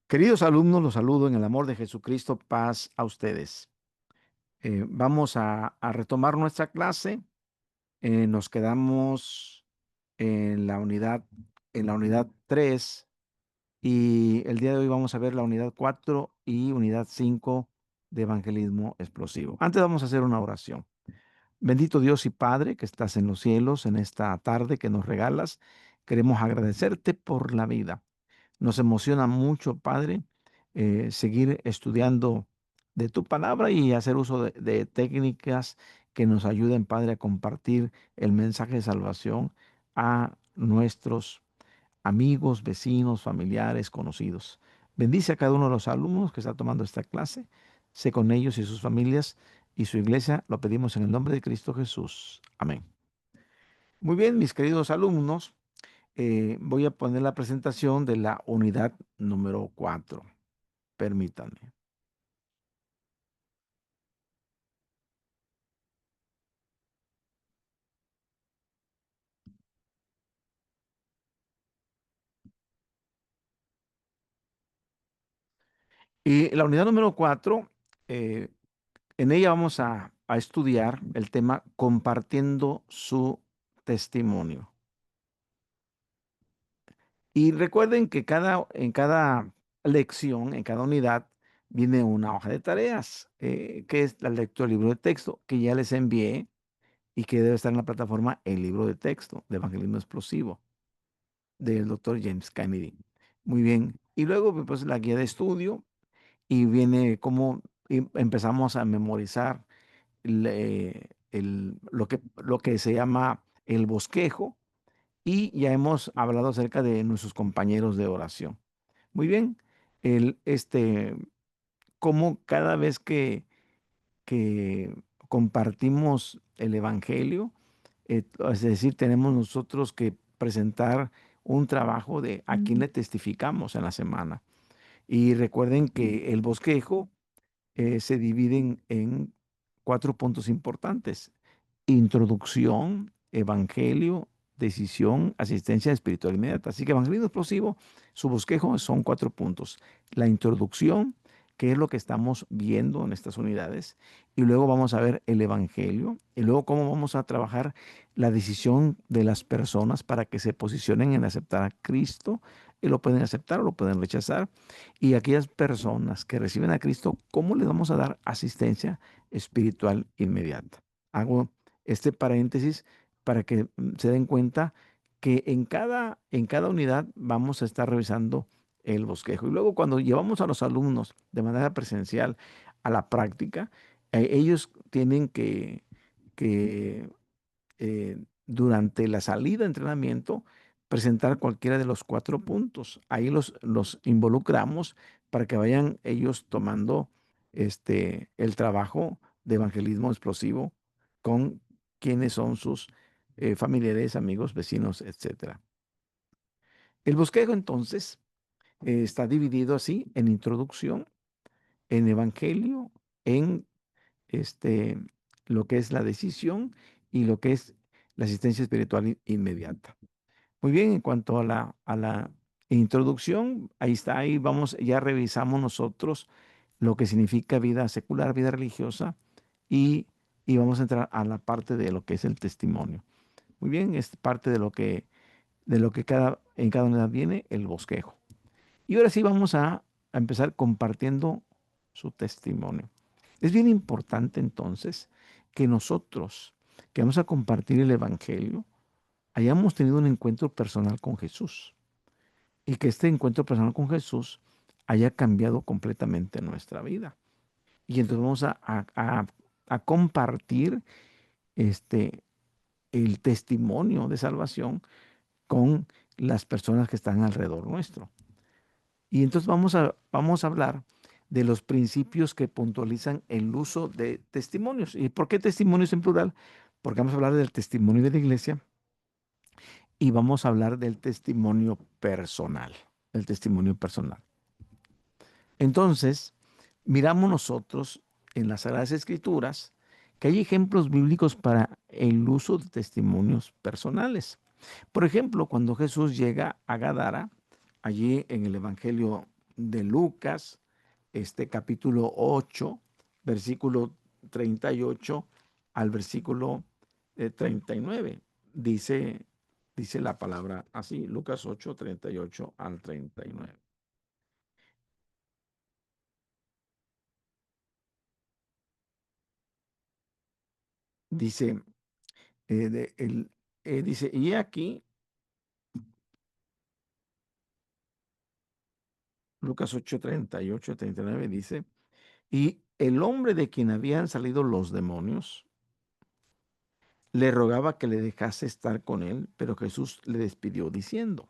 Queridos alumnos, los saludo en el amor de Jesucristo, paz a ustedes. Vamos a retomar nuestra clase. Nos quedamos en la unidad 3 y el día de hoy vamos a ver la unidad 4 y unidad 5 de evangelismo explosivo. Antes vamos a hacer una oración. Bendito Dios y Padre que estás en los cielos en esta tarde que nos regalas, queremos agradecerte por la vida. Nos emociona mucho, Padre, seguir estudiando de tu palabra y hacer uso de técnicas que nos ayuden, Padre, a compartir el mensaje de salvación a nuestros amigos, vecinos, familiares, conocidos. Bendice a cada uno de los alumnos que está tomando esta clase. Sé con ellos y sus familias y su iglesia. Lo pedimos en el nombre de Cristo Jesús. Amén. Muy bien, mis queridos alumnos. Voy a poner la presentación de la unidad número 4. Permítanme. Y la unidad número 4, en ella vamos a estudiar el tema compartiendo su testimonio. Y recuerden que en cada lección, en cada unidad, viene una hoja de tareas, que es la lectura del libro de texto, que ya les envié y que debe estar en la plataforma El Libro de Texto de Evangelismo Explosivo, del doctor James Kennedy. Muy bien. Y luego, pues, la guía de estudio y viene cómo empezamos a memorizar lo que se llama el bosquejo y ya hemos hablado acerca de nuestros compañeros de oración. Muy bien. El, este, Cómo cada vez que compartimos el Evangelio, es decir, tenemos nosotros que presentar un trabajo de a quién le testificamos en la semana. Y recuerden que el bosquejo se divide en 4 puntos importantes: introducción, evangelio, decisión, asistencia espiritual inmediata. Así que evangelismo explosivo, su bosquejo son 4 puntos. La introducción, que es lo que estamos viendo en estas unidades, y luego vamos a ver el evangelio, y luego cómo vamos a trabajar la decisión de las personas para que se posicionen en aceptar a Cristo, y lo pueden aceptar o lo pueden rechazar. Y aquellas personas que reciben a Cristo, ¿cómo les vamos a dar asistencia espiritual inmediata? Hago este paréntesis para que se den cuenta que en cada unidad vamos a estar revisando el bosquejo. Y luego cuando llevamos a los alumnos de manera presencial a la práctica, ellos tienen que durante la salida de entrenamiento presentar cualquiera de los 4 puntos. Ahí los involucramos para que vayan ellos tomando el trabajo de evangelismo explosivo con quienes son sus familiares, amigos, vecinos, etcétera. El bosquejo entonces está dividido así en introducción, en evangelio, en este, lo que es la decisión y lo que es la asistencia espiritual inmediata. Muy bien, en cuanto a la introducción, ahí está, ahí vamos, ya revisamos nosotros lo que significa vida secular, vida religiosa, y, y vamos a entrar a la parte de lo que es el testimonio. Muy bien, es parte de lo que en cada unidad viene el bosquejo. Y ahora sí vamos a empezar compartiendo su testimonio. Es bien importante entonces que nosotros, que vamos a compartir el Evangelio, hayamos tenido un encuentro personal con Jesús y que este encuentro personal con Jesús haya cambiado completamente nuestra vida. Y entonces vamos a compartir este, el testimonio de salvación con las personas que están alrededor nuestro. Y entonces vamos a hablar de los principios que puntualizan el uso de testimonios. ¿Y por qué testimonios en plural? Porque vamos a hablar del testimonio de la iglesia y vamos a hablar del testimonio personal. El testimonio personal. Entonces, miramos nosotros en las Sagradas Escrituras que hay ejemplos bíblicos para el uso de testimonios personales. Por ejemplo, cuando Jesús llega a Gadara, allí en el Evangelio de Lucas, capítulo 8, versículo 38 al versículo 39. Dice, dice la palabra así, Lucas 8, 38 al 39. Dice, dice, y aquí, Lucas 8, 38, 39 dice, y el hombre de quien habían salido los demonios le rogaba que le dejase estar con él, pero Jesús le despidió diciendo,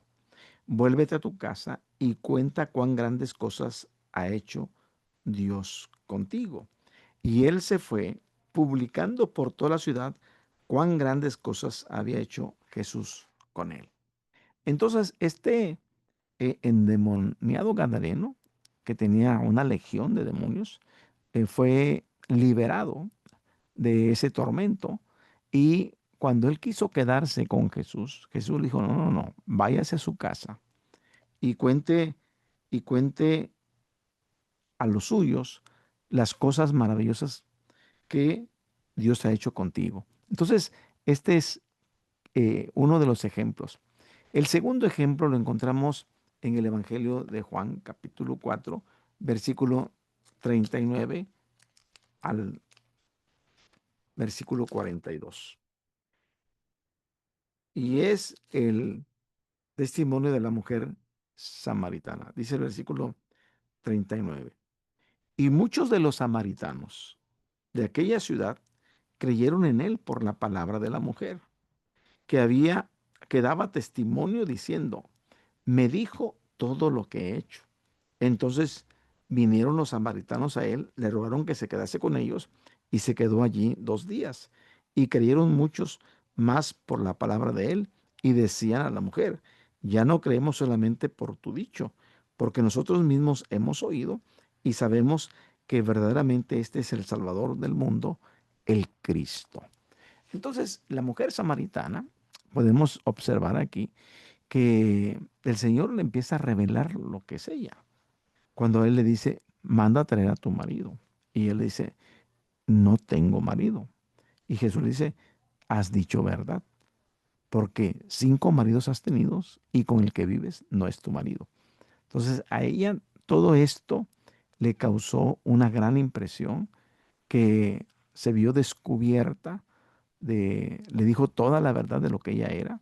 vuélvete a tu casa y cuenta cuán grandes cosas ha hecho Dios contigo. Y él se fue publicando por toda la ciudad cuán grandes cosas había hecho Jesús con él. Entonces, endemoniado gadareno, que tenía una legión de demonios, fue liberado de ese tormento. Y cuando él quiso quedarse con Jesús, Jesús le dijo, no, no, no, váyase a su casa y cuente a los suyos las cosas maravillosas que Dios ha hecho contigo. Entonces, este es uno de los ejemplos. El segundo ejemplo lo encontramos en el Evangelio de Juan, capítulo 4, versículo 39 al versículo 42. Y es el testimonio de la mujer samaritana. Dice el versículo 39. Y muchos de los samaritanos de aquella ciudad creyeron en él por la palabra de la mujer, que había, que daba testimonio diciendo, me dijo todo lo que he hecho. Entonces vinieron los samaritanos a él, le rogaron que se quedase con ellos y se quedó allí 2 días. Y creyeron muchos más por la palabra de él y decían a la mujer, ya no creemos solamente por tu dicho, porque nosotros mismos hemos oído y sabemos que verdaderamente este es el Salvador del mundo, el Cristo. Entonces, la mujer samaritana, podemos observar aquí que el Señor le empieza a revelar lo que es ella. Cuando Él le dice, manda a traer a tu marido. Y él le dice, no tengo marido. Y Jesús le dice, has dicho verdad, porque 5 maridos has tenido y con el que vives no es tu marido. Entonces a ella todo esto le causó una gran impresión, que se vio descubierta, le dijo toda la verdad de lo que ella era,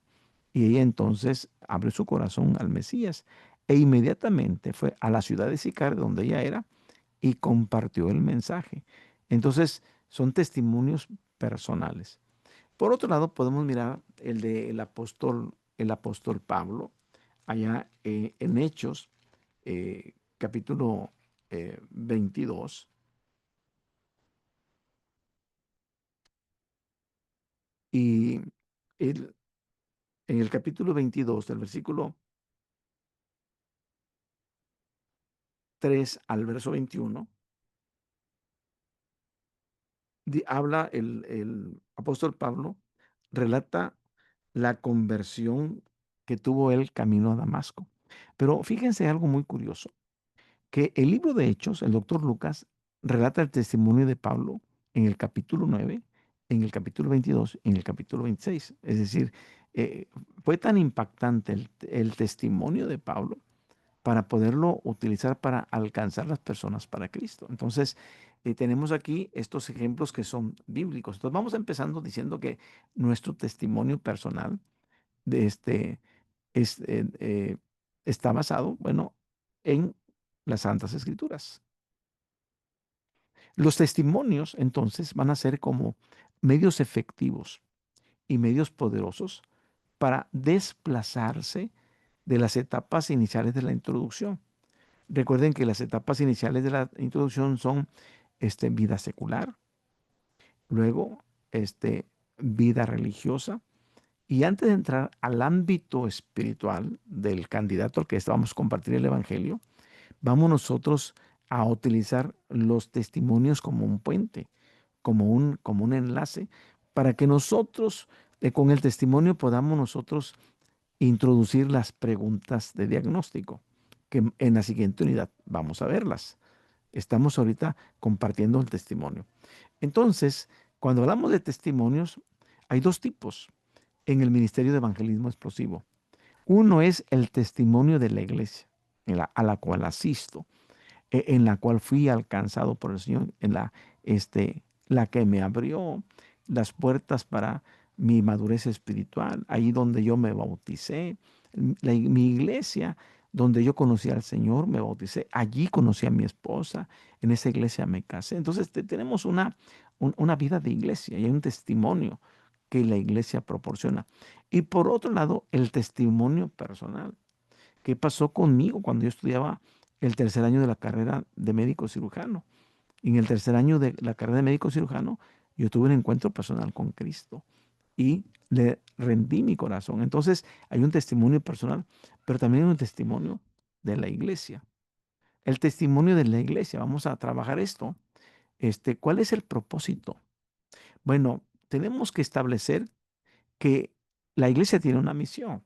y ella entonces abre su corazón al Mesías e inmediatamente fue a la ciudad de Sicar, donde ella era, y compartió el mensaje. Entonces son testimonios personales. Por otro lado, podemos mirar el apóstol Pablo, allá en Hechos, capítulo 22, y él, en el capítulo 22, del versículo 3 al verso 21, habla el apóstol Pablo, relata la conversión que tuvo él camino a Damasco. Pero fíjense algo muy curioso, que el libro de Hechos, el doctor Lucas, relata el testimonio de Pablo en el capítulo 9, en el capítulo 22 y en el capítulo 26. Es decir, eh, fue tan impactante el testimonio de Pablo para poderlo utilizar para alcanzar las personas para Cristo. Entonces, tenemos aquí estos ejemplos que son bíblicos. Entonces, vamos empezando diciendo que nuestro testimonio personal de es, está basado, bueno, en las Santas Escrituras. Los testimonios, entonces, van a ser como medios efectivos y medios poderosos para desplazarse de las etapas iniciales de la introducción. Recuerden que las etapas iniciales de la introducción son vida secular, luego vida religiosa, y antes de entrar al ámbito espiritual del candidato al que vamos a compartir el Evangelio, vamos nosotros a utilizar los testimonios como un puente, como un enlace, para que nosotros, con el testimonio, podamos nosotros introducir las preguntas de diagnóstico que en la siguiente unidad vamos a verlas. Estamos ahorita compartiendo el testimonio. Entonces, cuando hablamos de testimonios, hay dos tipos en el Ministerio de Evangelismo Explosivo. Uno es el testimonio de la iglesia a la cual asisto, en la cual fui alcanzado por el Señor, la que me abrió las puertas para mi madurez espiritual, ahí donde yo me bauticé, mi iglesia, donde yo conocí al Señor, me bauticé, allí conocí a mi esposa, en esa iglesia me casé. Entonces tenemos una vida de iglesia y hay un testimonio que la iglesia proporciona. Y por otro lado, el testimonio personal. ¿Qué pasó conmigo cuando yo estudiaba el tercer año de la carrera de médico cirujano? En el tercer año de la carrera de médico cirujano, yo tuve un encuentro personal con Cristo y le rendí mi corazón. Entonces, hay un testimonio personal, pero también hay un testimonio de la iglesia. El testimonio de la iglesia, vamos a trabajar esto. ¿Cuál es el propósito? Bueno, tenemos que establecer que la iglesia tiene una misión.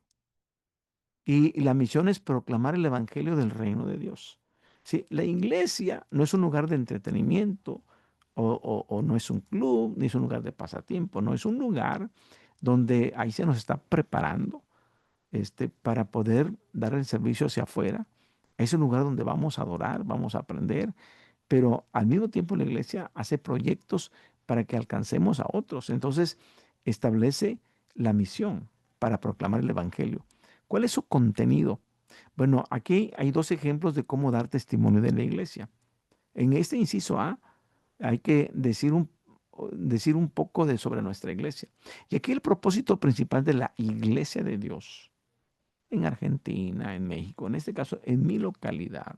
Y la misión es proclamar el evangelio del reino de Dios. Sí, la iglesia no es un lugar de entretenimiento o no es un club, ni es un lugar de pasatiempo, no es un lugar donde ahí se nos está preparando para poder dar el servicio hacia afuera. Es un lugar donde vamos a adorar, vamos a aprender, pero al mismo tiempo la iglesia hace proyectos para que alcancemos a otros. Entonces establece la misión para proclamar el evangelio. ¿Cuál es su contenido? Bueno, aquí hay dos ejemplos de cómo dar testimonio de la iglesia. En este inciso A hay que decir un poco sobre nuestra iglesia. Y aquí el propósito principal de la iglesia de Dios en Argentina, en México, en este caso en mi localidad.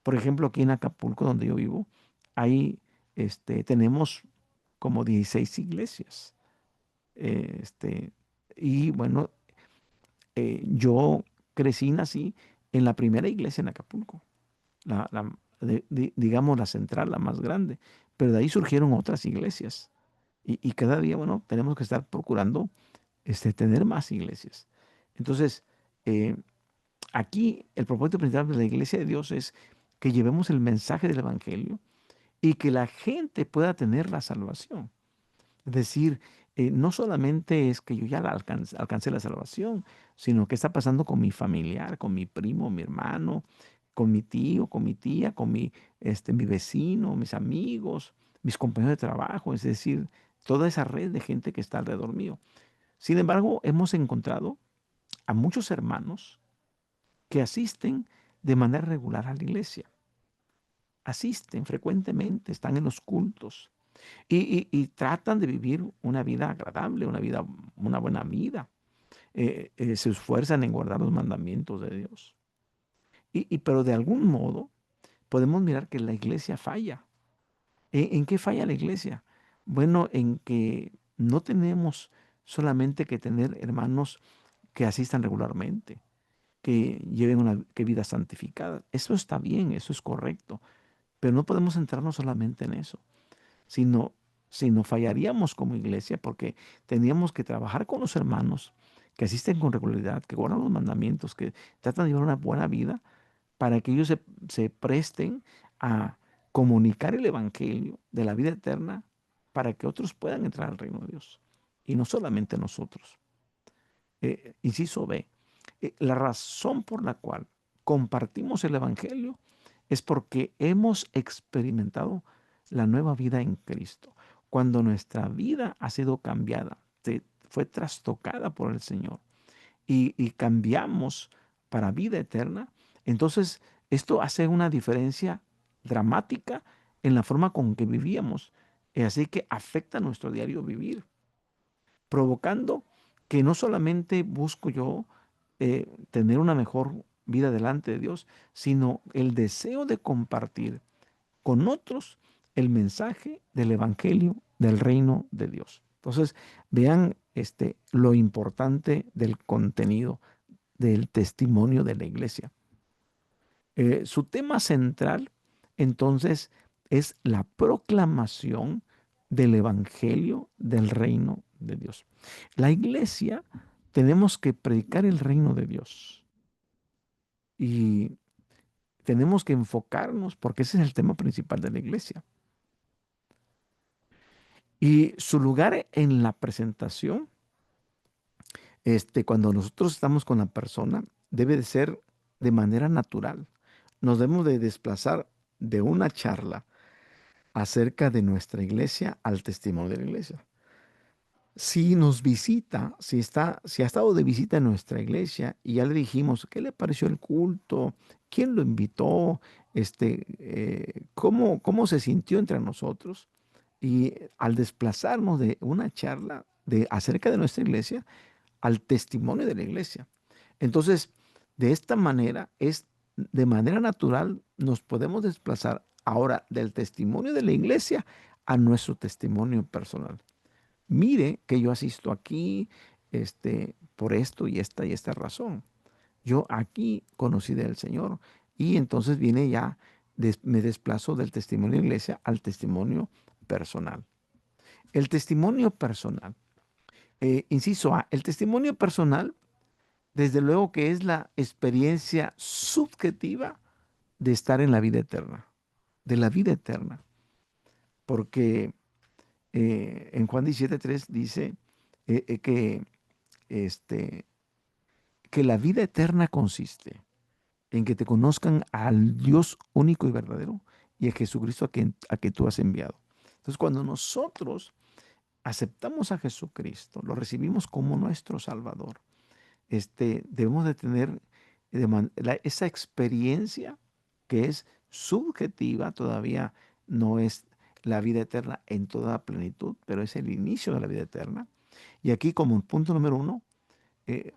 Por ejemplo, aquí en Acapulco, donde yo vivo, ahí tenemos como 16 iglesias. Eh, este, y bueno, yo crecí, nací en la primera iglesia en Acapulco, digamos la central, la más grande, pero de ahí surgieron otras iglesias. Y cada día, bueno, tenemos que estar procurando tener más iglesias. Entonces, eh, aquí el propósito principal de la iglesia de Dios es que llevemos el mensaje del evangelio y que la gente pueda tener la salvación. Es decir, no solamente es que yo ya alcancé la salvación, sino qué está pasando con mi familiar, con mi primo, mi hermano, con mi tío, con mi tía, con mi vecino, mis amigos, mis compañeros de trabajo, es decir, toda esa red de gente que está alrededor mío. Sin embargo, hemos encontrado a muchos hermanos que asisten de manera regular a la iglesia. Asisten frecuentemente, están en los cultos y tratan de vivir una vida agradable, una buena vida. Se esfuerzan en guardar los mandamientos de Dios. Pero de algún modo podemos mirar que la iglesia falla. ¿En qué falla la iglesia? Bueno, en que no tenemos solamente que tener hermanos que asistan regularmente, que lleven una vida santificada. Eso está bien, eso es correcto, pero no podemos centrarnos solamente en eso, sino, sino fallaríamos como iglesia porque tendríamos que trabajar con los hermanos que asisten con regularidad, que guardan los mandamientos, que tratan de llevar una buena vida para que ellos se presten a comunicar el evangelio de la vida eterna para que otros puedan entrar al reino de Dios y no solamente nosotros. Inciso B, la razón por la cual compartimos el Evangelio es porque hemos experimentado la nueva vida en Cristo. Cuando nuestra vida ha sido cambiada, fue trastocada por el Señor y cambiamos para vida eterna, entonces esto hace una diferencia dramática en la forma con que vivíamos. Así que afecta nuestro diario vivir, provocando que no solamente busco yo tener una mejor vida delante de Dios, sino el deseo de compartir con otros el mensaje del Evangelio del reino de Dios. Entonces, vean lo importante del contenido del testimonio de la iglesia. Su tema central, entonces, es la proclamación del Evangelio del reino de Dios. La iglesia tenemos que predicar el reino de Dios. Y tenemos que enfocarnos porque ese es el tema principal de la iglesia. Y su lugar en la presentación, cuando nosotros estamos con la persona, debe de ser de manera natural. Nos debemos de desplazar de una charla acerca de nuestra iglesia al testimonio de la iglesia. Si nos visita, si ha estado de visita en nuestra iglesia y ya le dijimos qué le pareció el culto, quién lo invitó, cómo se sintió entre nosotros, y al desplazarnos de una charla acerca de nuestra iglesia al testimonio de la iglesia. Entonces, de esta manera, de manera natural, nos podemos desplazar ahora del testimonio de la iglesia a nuestro testimonio personal. Mire que yo asisto aquí, por esto y esta razón. Yo aquí conocí del Señor y entonces viene ya, me desplazo del testimonio de la iglesia al testimonio personal. El testimonio personal. Inciso A, el testimonio personal, desde luego que es la experiencia subjetiva de estar en la vida eterna, de la vida eterna. Porque en Juan 17:3 dice que, este, que la vida eterna consiste en que te conozcan al Dios único y verdadero y a Jesucristo a quien tú has enviado. Entonces, cuando nosotros aceptamos a Jesucristo, lo recibimos como nuestro Salvador, debemos de tener esa experiencia que es subjetiva, todavía no es la vida eterna en toda plenitud, pero es el inicio de la vida eterna. Y aquí como punto número uno,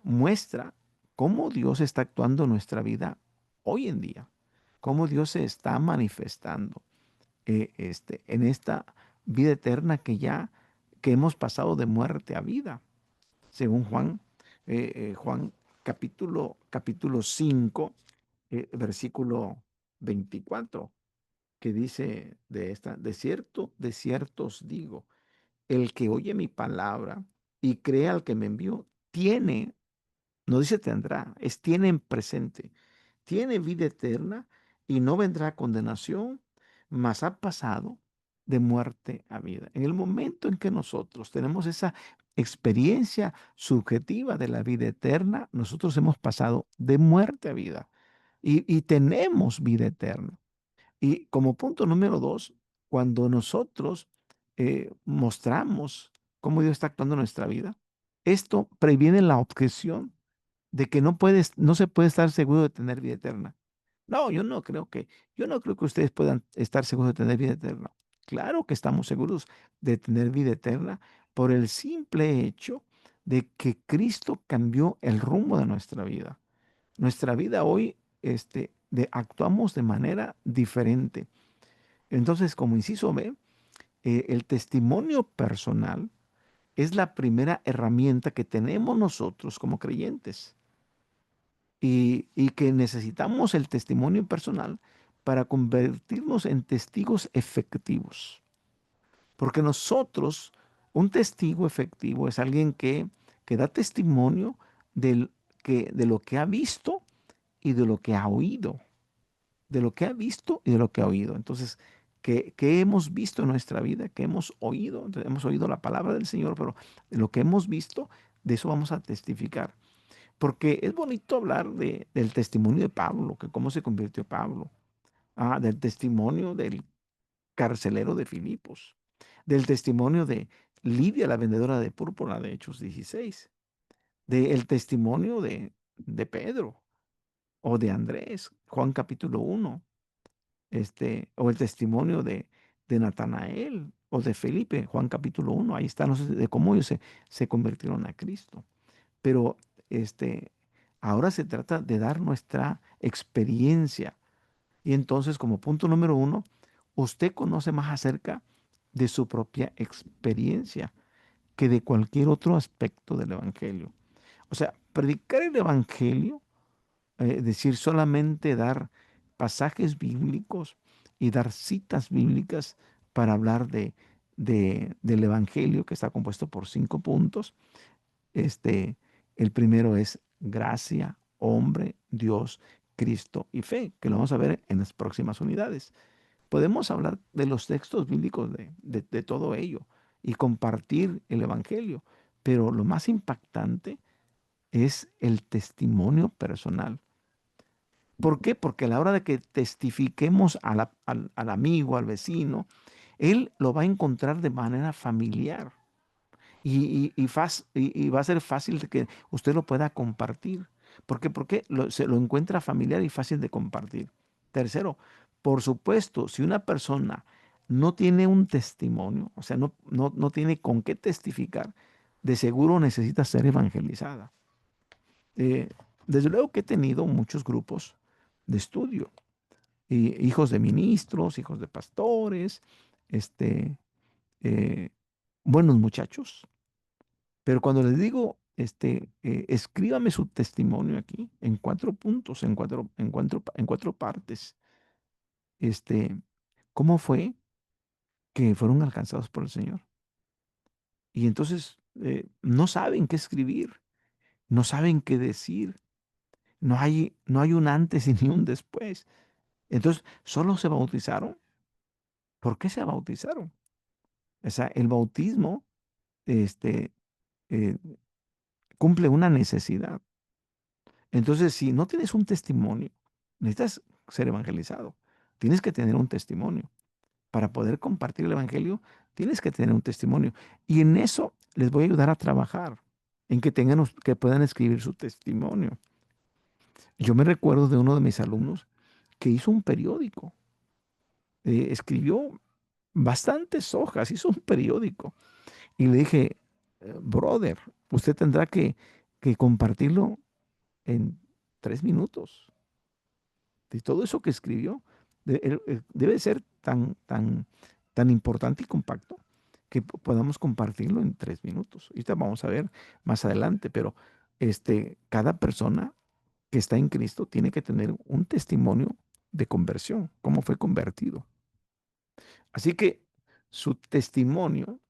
muestra cómo Dios está actuando en nuestra vida hoy en día, cómo Dios se está manifestando en esta vida eterna que hemos pasado de muerte a vida, según Juan capítulo 5, versículo 24, que dice de cierto os digo, el que oye mi palabra y cree al que me envió, tiene, no dice tendrá, tiene en presente, tiene vida eterna y no vendrá a condenación, mas ha pasado de muerte a vida. En el momento en que nosotros tenemos esa experiencia subjetiva de la vida eterna, nosotros hemos pasado de muerte a vida y tenemos vida eterna. Y como punto número dos, cuando nosotros mostramos cómo Dios está actuando en nuestra vida, esto previene la objeción de que no se puede estar seguro de tener vida eterna. No, yo no creo que ustedes puedan estar seguros de tener vida eterna. Claro que estamos seguros de tener vida eterna por el simple hecho de que Cristo cambió el rumbo de nuestra vida. Nuestra vida hoy, actuamos de manera diferente. Entonces, como inciso B, el testimonio personal es la primera herramienta que tenemos nosotros como creyentes y que necesitamos el testimonio personal para convertirnos en testigos efectivos. Porque nosotros, un testigo efectivo es alguien que da testimonio de lo que ha visto y de lo que ha oído. De lo que ha visto y de lo que ha oído. Entonces, ¿qué hemos visto en nuestra vida? ¿Qué hemos oído? Entonces, hemos oído la palabra del Señor, pero de lo que hemos visto, de eso vamos a testificar. Porque es bonito hablar del testimonio de Pablo, que cómo se convirtió Pablo, del testimonio del carcelero de Filipos, del testimonio de Lidia, la vendedora de púrpura de Hechos 16, del testimonio de Pedro o de Andrés, Juan capítulo 1, o el testimonio de Natanael o de Felipe, Juan capítulo 1, ahí está, no sé, de cómo ellos se convirtieron a Cristo. Pero ahora se trata de dar nuestra experiencia. Y entonces, como punto número uno, usted conoce más acerca de su propia experiencia que de cualquier otro aspecto del Evangelio. O sea, predicar el Evangelio, decir solamente dar pasajes bíblicos y dar citas bíblicas para hablar del Evangelio, que está compuesto por 5 puntos. El primero es gracia, hombre, Dios, Cristo y fe, que lo vamos a ver en las próximas unidades. Podemos hablar de los textos bíblicos de todo ello y compartir el Evangelio, pero lo más impactante es el testimonio personal. ¿Por qué? Porque a la hora de que testifiquemos al amigo, al vecino, él lo va a encontrar de manera familiar y va a ser fácil de que usted lo pueda compartir. ¿Por qué? Porque se lo encuentra familiar y fácil de compartir. Tercero, por supuesto, si una persona no tiene un testimonio, o sea, no tiene con qué testificar, de seguro necesita ser evangelizada. Eh, Desde luego que he tenido muchos grupos de estudio, hijos de ministros, hijos de pastores, este, eh, buenos muchachos, pero cuando les digo, escríbame su testimonio aquí en 4 puntos, en cuatro partes, este, ¿cómo fue que fueron alcanzados por el Señor? Y entonces no saben qué escribir, no saben qué decir, no hay un antes y ni un después. Entonces, solo se bautizaron. ¿Por qué se bautizaron? O sea, el bautismo este, eh, cumple una necesidad. Entonces, si no tienes un testimonio, necesitas ser evangelizado. Tienes que tener un testimonio. Para poder compartir el evangelio, tienes que tener un testimonio. Y en eso les voy a ayudar a trabajar, en que que puedan escribir su testimonio. Yo me recuerdo de uno de mis alumnos que hizo un periódico. Escribió bastantes hojas, hizo un periódico. Y le dije, brother, usted tendrá que compartirlo en 3 minutos. De todo eso que escribió, debe ser tan importante y compacto que podamos compartirlo en 3 minutos. Ahorita vamos a ver más adelante, pero cada persona que está en Cristo tiene que tener un testimonio de conversión, cómo fue convertido. Así que su testimonio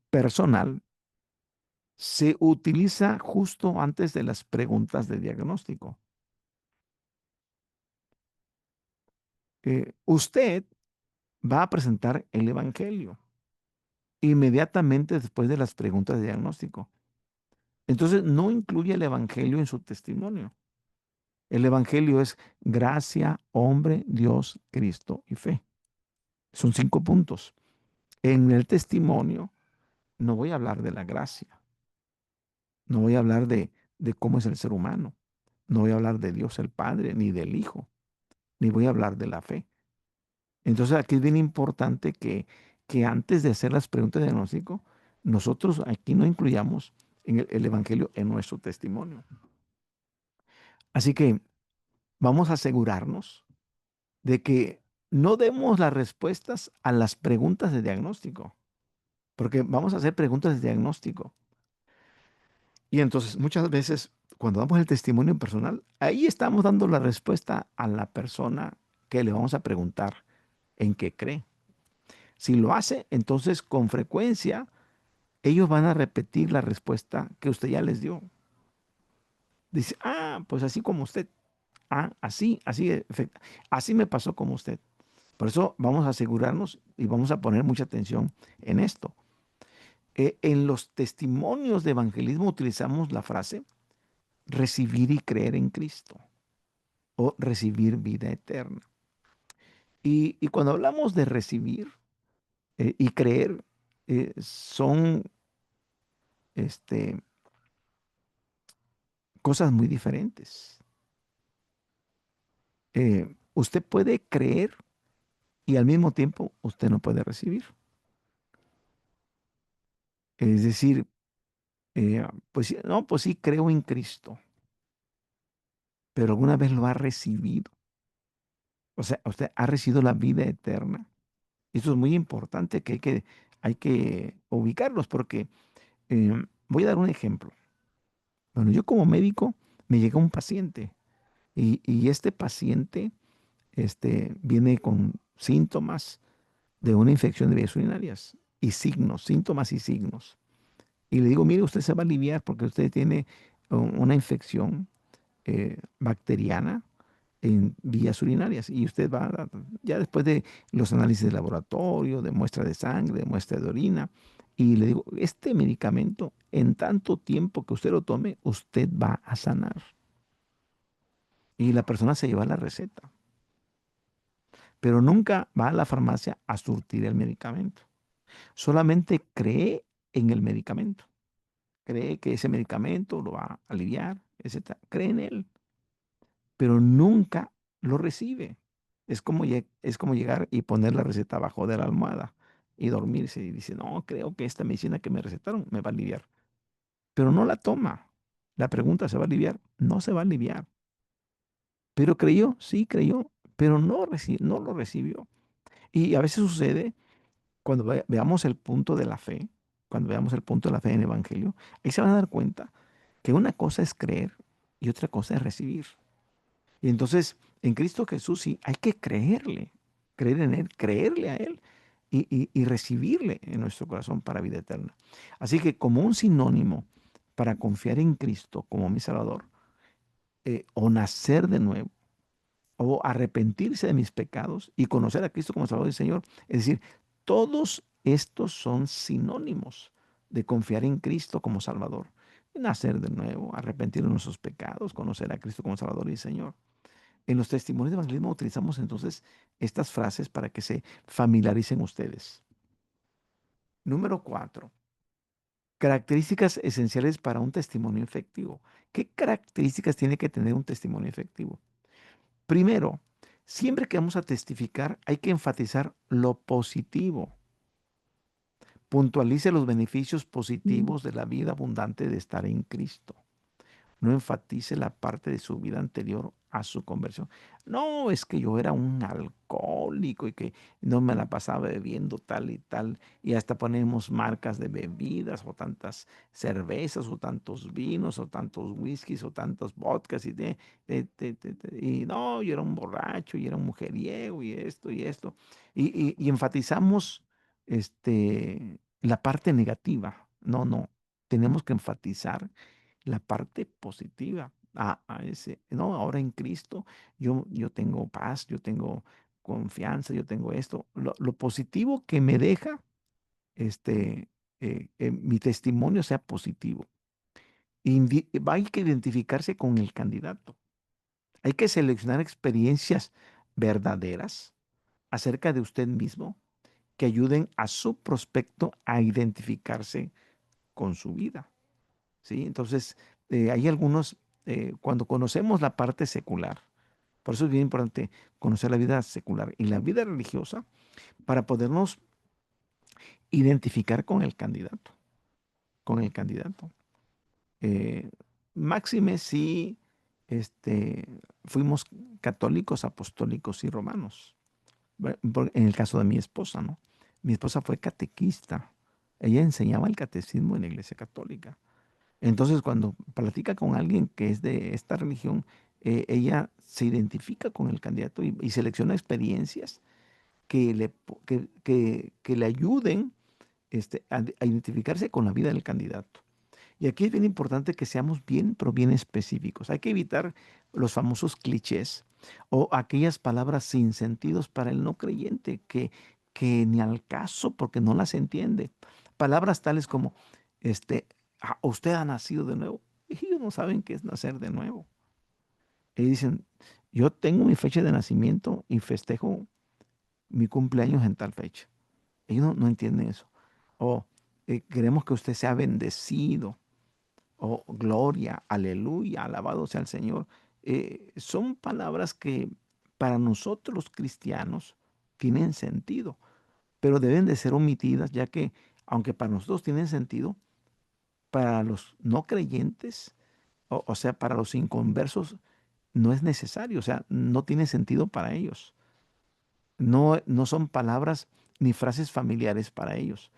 personal se utiliza justo antes de las preguntas de diagnóstico. Usted va a presentar el Evangelio inmediatamente después de las preguntas de diagnóstico. Entonces, no incluye el Evangelio en su testimonio. El Evangelio es gracia, hombre, Dios, Cristo y fe. Son 5 puntos. En el testimonio no voy a hablar de la gracia, no voy a hablar de cómo es el ser humano, no voy a hablar de Dios el Padre, ni del Hijo, ni voy a hablar de la fe. Entonces aquí es bien importante que antes de hacer las preguntas de diagnóstico, nosotros aquí no incluyamos en el Evangelio en nuestro testimonio. Así que vamos a asegurarnos de que no demos las respuestas a las preguntas de diagnóstico, porque vamos a hacer preguntas de diagnóstico. Y entonces muchas veces cuando damos el testimonio personal, ahí estamos dando la respuesta a la persona que le vamos a preguntar en qué cree. Si lo hace, entonces con frecuencia ellos van a repetir la respuesta que usted ya les dio. Dice, pues así como usted. Así me pasó como usted. Por eso vamos a asegurarnos y vamos a poner mucha atención en esto. En los testimonios de evangelismo utilizamos la frase recibir y creer en Cristo o recibir vida eterna. Y cuando hablamos de recibir y creer, son este, cosas muy diferentes. Usted puede creer y al mismo tiempo usted no puede recibir. Es decir, pues sí creo en Cristo, pero alguna vez lo ha recibido. O sea, usted ha recibido la vida eterna. Esto es muy importante que hay que ubicarlos porque voy a dar un ejemplo. Bueno, yo como médico me llega un paciente y este paciente viene con síntomas de una infección de vías urinarias y signos, síntomas y signos. Y le digo, mire, usted se va a aliviar porque usted tiene una infección bacteriana en vías urinarias. Y usted va, ya después de los análisis de laboratorio, de muestra de sangre, de muestra de orina, y le digo, este medicamento, en tanto tiempo que usted lo tome, usted va a sanar. Y la persona se lleva la receta, pero nunca va a la farmacia a surtir el medicamento. Solamente cree en el medicamento. Cree que ese medicamento lo va a aliviar, etcétera. Cree en él, pero nunca lo recibe. Es como llegar y poner la receta abajo de la almohada y dormirse y dice, no, creo que esta medicina que me recetaron me va a aliviar, pero no la toma. La pregunta, ¿se va a aliviar? No se va a aliviar. Pero creyó, sí creyó, pero no lo recibió. Y a veces sucede cuando veamos el punto de la fe, cuando veamos el punto de la fe en el Evangelio, ahí se van a dar cuenta que una cosa es creer y otra cosa es recibir. Y entonces, en Cristo Jesús sí hay que creerle, creer en Él, creerle a Él y recibirle en nuestro corazón para vida eterna. Así que como un sinónimo para confiar en Cristo como mi Salvador, o nacer de nuevo, o arrepentirse de mis pecados y conocer a Cristo como Salvador y Señor, es decir, todos estos son sinónimos de confiar en Cristo como Salvador. Nacer de nuevo, arrepentir de nuestros pecados, conocer a Cristo como Salvador y Señor. En los testimonios de evangelismo utilizamos entonces estas frases para que se familiaricen ustedes. Número 4. Características esenciales para un testimonio efectivo. ¿Qué características tiene que tener un testimonio efectivo? Primero, siempre que vamos a testificar hay que enfatizar lo positivo. Puntualice los beneficios positivos de la vida abundante de estar en Cristo. No enfatice la parte de su vida anterior a su conversión. No, es que yo era un alcohólico y que no me la pasaba bebiendo tal y tal. Y hasta ponemos marcas de bebidas o tantas cervezas o tantos vinos o tantos whiskies o tantos vodkas. Y no, yo era un borracho y era un mujeriego y esto y esto. Y enfatizamos la parte negativa. No, no. Tenemos que enfatizar la parte positiva a ese, no, ahora en Cristo yo tengo paz, yo tengo confianza, yo tengo esto. Lo positivo que me deja mi testimonio sea positivo. Hay que identificarse con el candidato. Hay que seleccionar experiencias verdaderas acerca de usted mismo que ayuden a su prospecto a identificarse con su vida. ¿Sí? Entonces, hay algunos, cuando conocemos la parte secular, por eso es bien importante conocer la vida secular y la vida religiosa para podernos identificar con el candidato, con el candidato. Eh, Máxime si este, fuimos católicos, apostólicos y romanos. En el caso de mi esposa, ¿no? Mi esposa fue catequista. Ella enseñaba el catecismo en la iglesia católica. Entonces, cuando platica con alguien que es de esta religión, ella se identifica con el candidato y selecciona experiencias que le ayuden a identificarse con la vida del candidato. Y aquí es bien importante que seamos bien, pero bien específicos. Hay que evitar los famosos clichés o aquellas palabras sin sentidos para el no creyente que ni al caso porque no las entiende. Palabras tales como, usted ha nacido de nuevo. Y ellos no saben qué es nacer de nuevo. Y dicen, yo tengo mi fecha de nacimiento y festejo mi cumpleaños en tal fecha. Ellos no entienden eso. O queremos que usted sea bendecido. O gloria, aleluya, alabado sea el Señor. Son palabras que para nosotros los cristianos tienen sentido, pero deben de ser omitidas, ya que aunque para nosotros tienen sentido, para los no creyentes, o sea, para los inconversos, no es necesario, o sea, no tiene sentido para ellos. No son palabras ni frases familiares para ellos.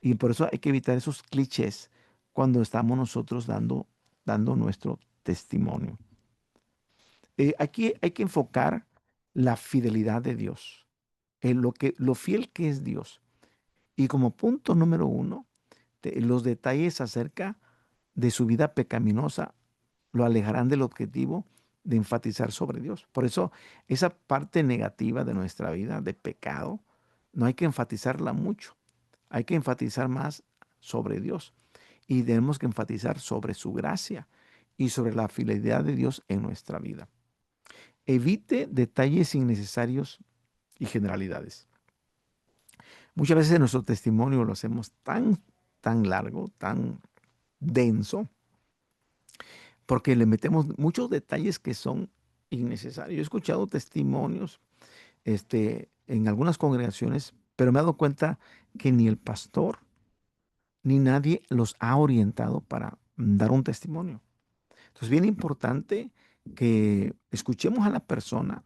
Y por eso hay que evitar esos clichés cuando estamos nosotros dando nuestro testimonio. Aquí hay que enfocar la fidelidad de Dios, en lo fiel que es Dios. Y como punto número 1, los detalles acerca de su vida pecaminosa lo alejarán del objetivo de enfatizar sobre Dios. Por eso, esa parte negativa de nuestra vida, de pecado, no hay que enfatizarla mucho. Hay que enfatizar más sobre Dios. Y tenemos que enfatizar sobre su gracia y sobre la fidelidad de Dios en nuestra vida. Evite detalles innecesarios y generalidades. Muchas veces nuestro testimonio lo hacemos tan largo, tan denso, porque le metemos muchos detalles que son innecesarios. Yo he escuchado testimonios en algunas congregaciones, pero me he dado cuenta que ni el pastor ni nadie los ha orientado para dar un testimonio. Entonces, bien importante que escuchemos a la persona,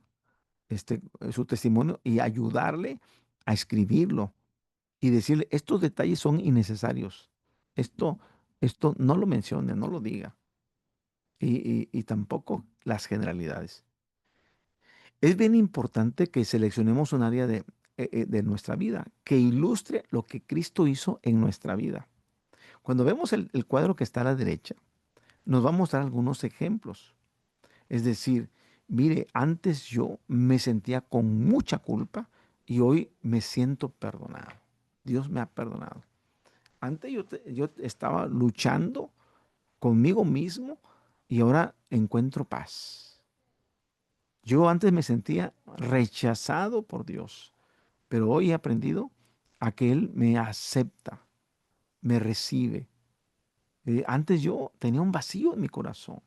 su testimonio y ayudarle a escribirlo y decirle, estos detalles son innecesarios. Esto, esto no lo mencione, no lo diga. Y tampoco las generalidades. Es bien importante que seleccionemos un área de nuestra vida que ilustre lo que Cristo hizo en nuestra vida. Cuando vemos el cuadro que está a la derecha, nos va a mostrar algunos ejemplos. Es decir, mire, antes yo me sentía con mucha culpa y hoy me siento perdonado. Dios me ha perdonado. Antes yo estaba luchando conmigo mismo y ahora encuentro paz. Yo antes me sentía rechazado por Dios, pero hoy he aprendido a que Él me acepta, me recibe. Antes yo tenía un vacío en mi corazón,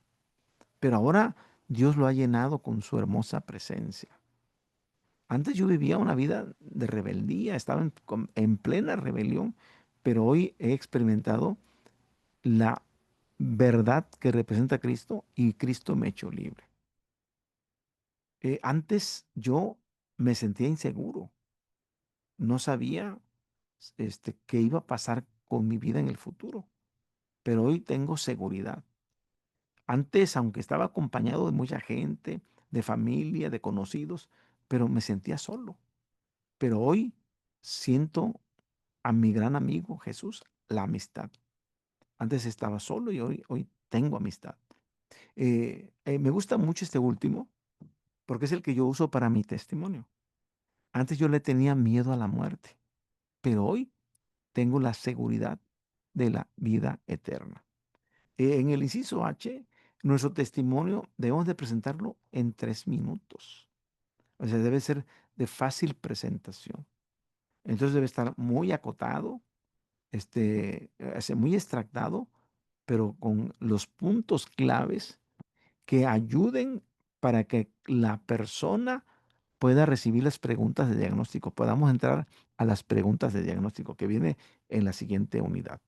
pero ahora Dios lo ha llenado con su hermosa presencia. Antes yo vivía una vida de rebeldía, estaba en plena rebelión, pero hoy he experimentado la verdad que representa a Cristo y Cristo me echó libre. Antes yo me sentía inseguro, no sabía qué iba a pasar con mi vida en el futuro, pero hoy tengo seguridad. Antes, aunque estaba acompañado de mucha gente, de familia, de conocidos, pero me sentía solo. Pero hoy siento a mi gran amigo Jesús, la amistad. Antes estaba solo y hoy tengo amistad. Me gusta mucho este último porque es el que yo uso para mi testimonio. Antes yo le tenía miedo a la muerte, pero hoy tengo la seguridad de la vida eterna. En el inciso H, nuestro testimonio debemos de presentarlo en 3 minutos. O sea, debe ser de fácil presentación. Entonces debe estar muy acotado, muy extractado, pero con los puntos claves que ayuden para que la persona pueda recibir las preguntas de diagnóstico. Podamos entrar a las preguntas de diagnóstico que viene en la siguiente unidad.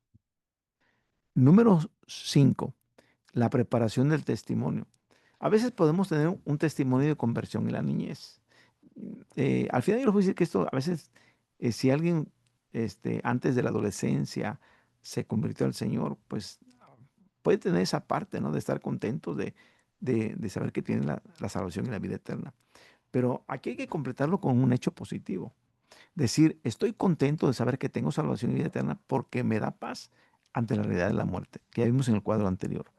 Número 5, la preparación del testimonio. A veces podemos tener un testimonio de conversión en la niñez. Al final yo les voy a decir que esto a veces, si alguien antes de la adolescencia se convirtió al Señor, pues puede tener esa parte, ¿no? De estar contento de saber que tiene la salvación y la vida eterna. Pero aquí hay que completarlo con un hecho positivo. Decir, estoy contento de saber que tengo salvación y vida eterna porque me da paz ante la realidad de la muerte, que ya vimos en el cuadro anterior.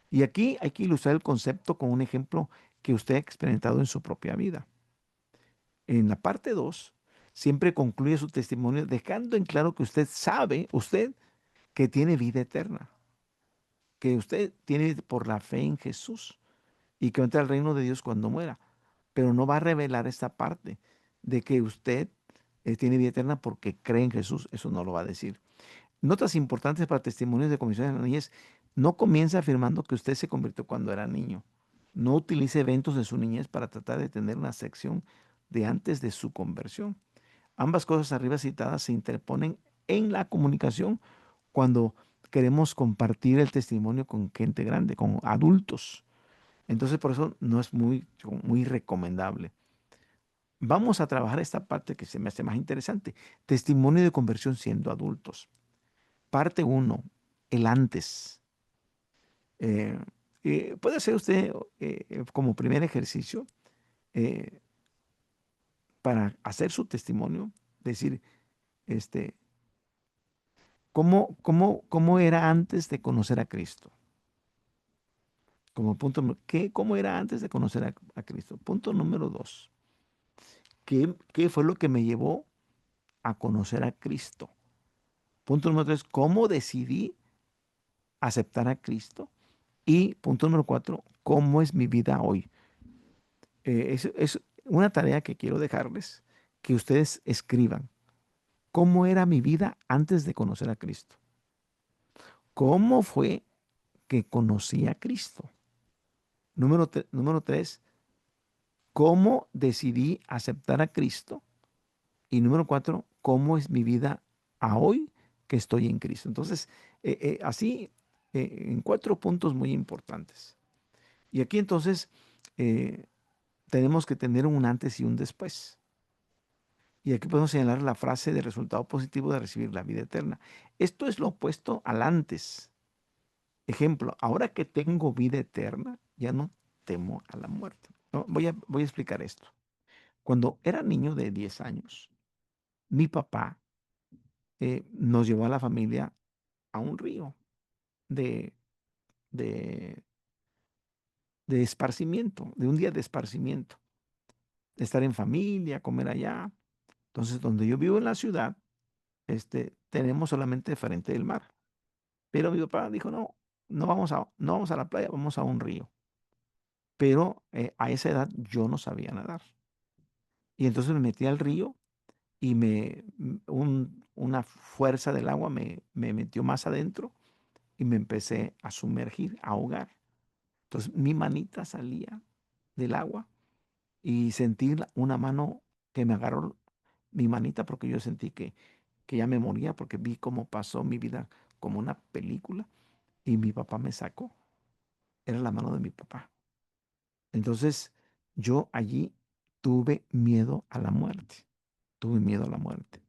Y aquí hay que ilustrar el concepto con un ejemplo que usted ha experimentado en su propia vida. En la parte 2, siempre concluye su testimonio dejando en claro que usted sabe, usted, que tiene vida eterna, que usted tiene por la fe en Jesús y que va a entrar al reino de Dios cuando muera. Pero no va a revelar esta parte de que usted tiene vida eterna porque cree en Jesús. Eso no lo va a decir. Notas importantes para testimonios de conversión en la niñez. No comience afirmando que usted se convirtió cuando era niño. No utilice eventos de su niñez para tratar de tener una sección de antes de su conversión. Ambas cosas arriba citadas se interponen en la comunicación cuando queremos compartir el testimonio con gente grande, con adultos. Entonces, por eso no es muy recomendable. Vamos a trabajar esta parte que se me hace más interesante. Testimonio de conversión siendo adultos. Parte uno, el antes. Eh, puede hacer usted como primer ejercicio eh, para hacer su testimonio, decir, este, ¿cómo era antes de conocer a Cristo? Como ¿cómo era antes de conocer a Cristo? Punto número dos, ¿qué fue lo que me llevó a conocer a Cristo? Punto número tres, ¿cómo decidí aceptar a Cristo? Y punto número cuatro, ¿cómo es mi vida hoy? Es una tarea que quiero dejarles, que ustedes escriban. ¿Cómo era mi vida antes de conocer a Cristo? ¿Cómo fue que conocí a Cristo? Número tres, ¿cómo decidí aceptar a Cristo? Y número cuatro, ¿cómo es mi vida a hoy que estoy en Cristo? Entonces, así, en cuatro puntos muy importantes. Y aquí entonces eh, tenemos que tener un antes y un después. Y aquí podemos señalar la frase de resultado positivo de recibir la vida eterna. Esto es lo opuesto al antes. Ejemplo, ahora que tengo vida eterna, ya no temo a la muerte. No, voy a explicar esto. Cuando era niño de 10 años, mi papá nos llevó a la familia a un río de, de, de esparcimiento, de un día de esparcimiento, de estar en familia, comer allá. Entonces, donde yo vivo en la ciudad, tenemos solamente frente del mar. Pero mi papá dijo, no, no vamos a la playa, vamos a un río. Pero a esa edad yo no sabía nadar. Y entonces me metí al río y una fuerza del agua me metió más adentro y me empecé a sumergir, a ahogar. Entonces mi manita salía del agua y sentí una mano que me agarró mi manita porque yo sentí que ya me moría porque vi cómo pasó mi vida como una película y mi papá me sacó. Era la mano de mi papá. Entonces yo allí tuve miedo a la muerte. Tuve miedo a la muerte.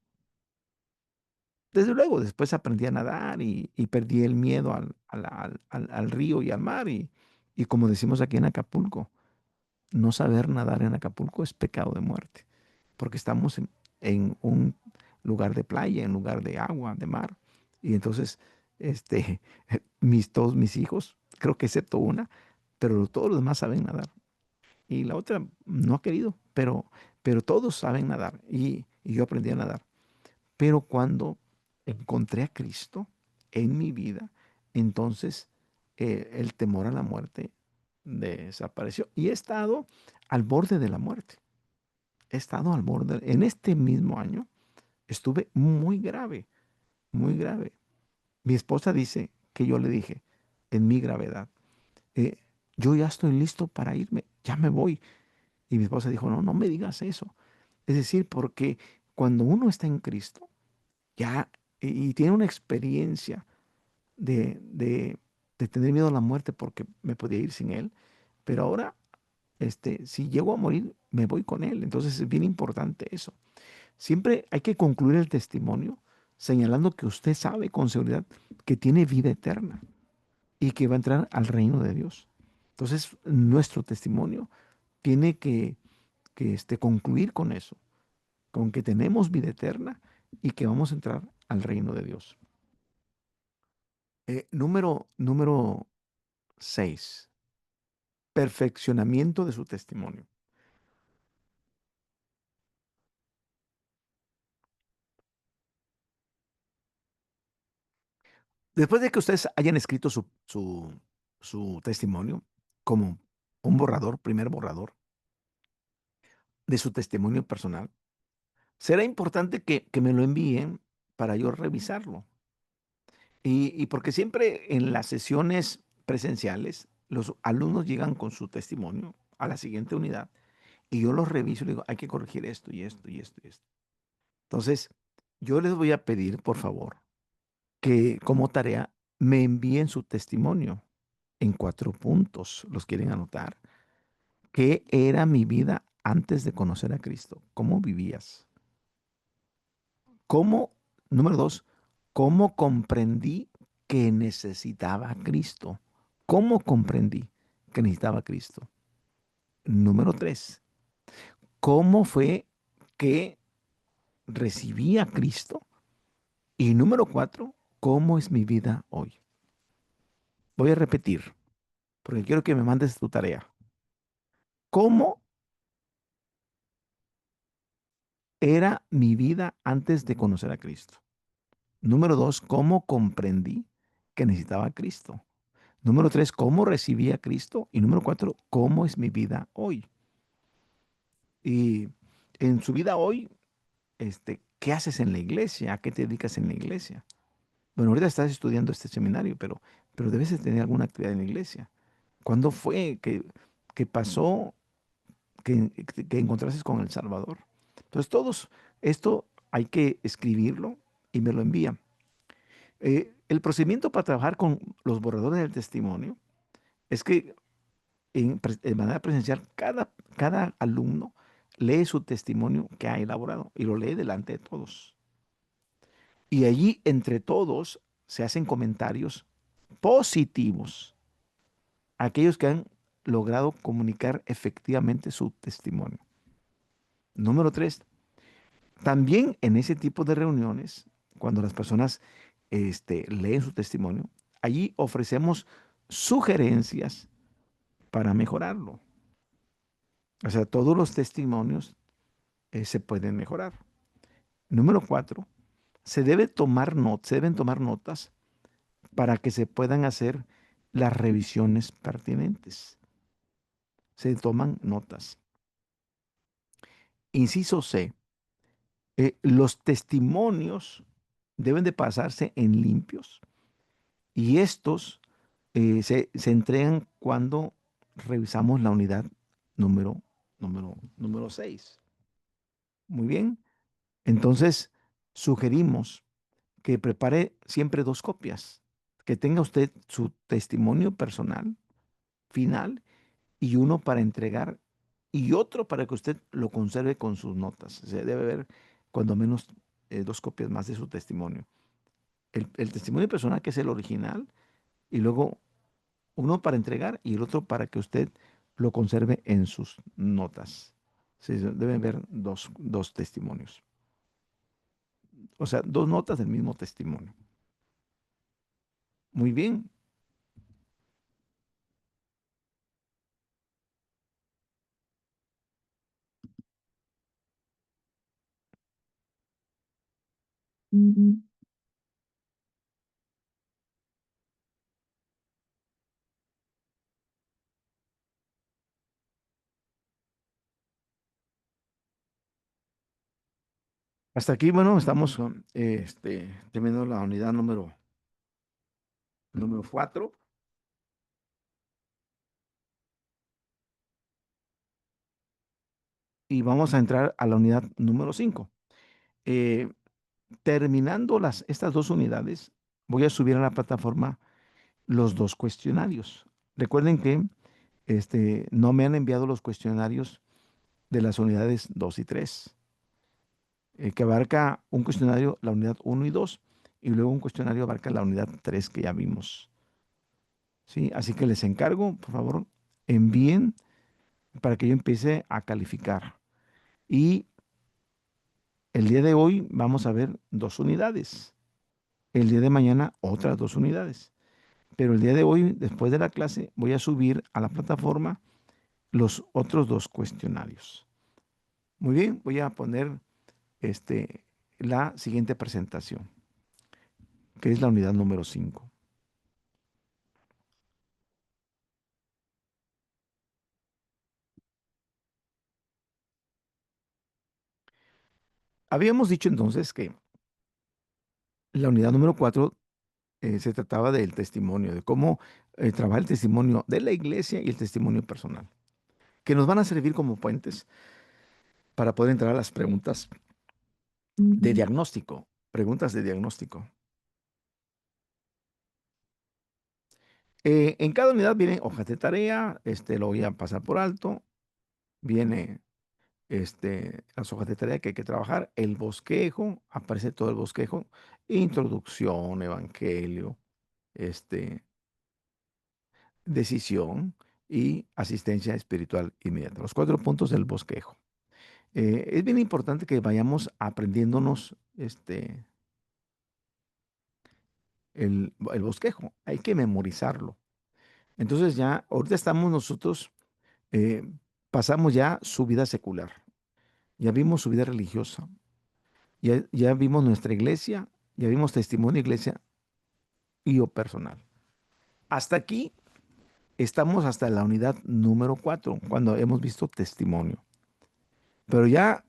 Desde luego, después aprendí a nadar y perdí el miedo al río y al mar. Y como decimos aquí en Acapulco, no saber nadar en Acapulco es pecado de muerte, porque estamos en un lugar de playa, en lugar de agua, de mar. Y entonces, este, todos mis hijos, creo que excepto una, pero todos los demás saben nadar. Y la otra no ha querido, pero todos saben nadar y yo aprendí a nadar. Pero cuando encontré a Cristo en mi vida, entonces el temor a la muerte desapareció. Y he estado al borde de la muerte. He estado al borde. En este mismo año estuve muy grave, muy grave. Mi esposa dice que yo le dije, en mi gravedad, eh, yo ya estoy listo para irme, ya me voy. Y mi esposa dijo, no, no me digas eso. Es decir, porque cuando uno está en Cristo, ya, y tiene una experiencia de, de, de tener miedo a la muerte porque me podía ir sin Él, pero ahora, si llego a morir, me voy con Él. Entonces es bien importante eso. Siempre hay que concluir el testimonio señalando que usted sabe con seguridad que tiene vida eterna y que va a entrar al reino de Dios. Entonces, nuestro testimonio tiene que concluir con eso, con que tenemos vida eterna y que vamos a entrar al reino de Dios. Número 6, perfeccionamiento de su testimonio. Después de que ustedes hayan escrito su testimonio como un borrador, primer borrador de su testimonio personal, será importante que me lo envíen para yo revisarlo. Y porque siempre en las sesiones presenciales, los alumnos llegan con su testimonio a la siguiente unidad y yo los reviso y les digo, hay que corregir esto y esto y esto y esto. Entonces, yo les voy a pedir, por favor, que como tarea me envíen su testimonio en 4 puntos. ¿Los quieren anotar? ¿Qué era mi vida antes de conocer a Cristo? ¿Cómo vivías? ¿Cómo, número 2, cómo comprendí que necesitaba a Cristo? ¿Cómo comprendí que necesitaba a Cristo? Número 3, ¿cómo fue que recibí a Cristo? Y número 4, ¿cómo es mi vida hoy? Voy a repetir. porque quiero que me mandes tu tarea. ¿Cómo era mi vida antes de conocer a Cristo? Número dos, ¿cómo comprendí que necesitaba a Cristo? Número tres, ¿cómo recibí a Cristo? Y número cuatro, ¿cómo es mi vida hoy? Y en su vida hoy, ¿qué haces en la iglesia? ¿A qué te dedicas en la iglesia? Bueno, ahorita estás estudiando este seminario, pero debes de tener alguna actividad en la iglesia. ¿Cuándo fue que pasó que encontraste con el Salvador? Entonces, todos esto hay que escribirlo y me lo envían. El procedimiento para trabajar con los borradores del testimonio es que de manera presencial cada alumno lee su testimonio que ha elaborado y lo lee delante de todos. Y allí entre todos se hacen comentarios positivos a aquellos que han logrado comunicar efectivamente su testimonio. Número tres, también en ese tipo de reuniones, cuando las personas leen su testimonio, allí ofrecemos sugerencias para mejorarlo. O sea, todos los testimonios se pueden mejorar. Número cuatro, se deben tomar notas para que se puedan hacer las revisiones pertinentes. Se toman notas. Inciso C, los testimonios deben de pasarse en limpios y estos se entregan cuando revisamos la unidad número, número 6. Muy bien. Entonces, sugerimos que prepare siempre dos copias, que tenga usted su testimonio personal final y uno para entregar y otro para que usted lo conserve con sus notas. O sea, debe haber cuando menos dos copias más de su testimonio. El testimonio personal, que es el original, y luego uno para entregar y el otro para que usted lo conserve en sus notas. Sí, deben haber dos testimonios. O sea, dos notas del mismo testimonio. Muy bien. Ujú. Hasta aquí, bueno, estamos terminando la unidad número 4 y vamos a entrar a la unidad número 5. Eh, terminando estas dos unidades, voy a subir a la plataforma los dos cuestionarios. Recuerden que no me han enviado los cuestionarios de las unidades 2 y 3, que abarca un cuestionario, la unidad uno y 2 y luego un cuestionario abarca la unidad 3 que ya vimos. ¿Sí? Así que les encargo, por favor, envíen para que yo empiece a calificar. Y el día de hoy vamos a ver dos unidades. El día de mañana otras dos unidades. Pero el día de hoy, después de la clase, voy a subir a la plataforma los otros dos cuestionarios. Muy bien, voy a poner la siguiente presentación, que es la unidad número 5. Habíamos dicho entonces que la unidad número 4 se trataba del testimonio, de cómo trabajar el testimonio de la iglesia y el testimonio personal, que nos van a servir como puentes para poder entrar a las preguntas de diagnóstico, preguntas de diagnóstico. En cada unidad viene hojas de tarea, lo voy a pasar por alto, viene las hojas de tarea que hay que trabajar, el bosquejo, aparece todo el bosquejo, introducción, evangelio, este, decisión y asistencia espiritual inmediata. Los cuatro puntos del bosquejo. Es bien importante que vayamos aprendiéndonos el bosquejo. Hay que memorizarlo. Entonces ya, ahorita estamos nosotros, eh, pasamos ya su vida secular, ya vimos su vida religiosa, ya vimos nuestra iglesia, ya vimos testimonio de iglesia y o personal. Hasta aquí estamos hasta la unidad número 4 cuando hemos visto testimonio. Pero ya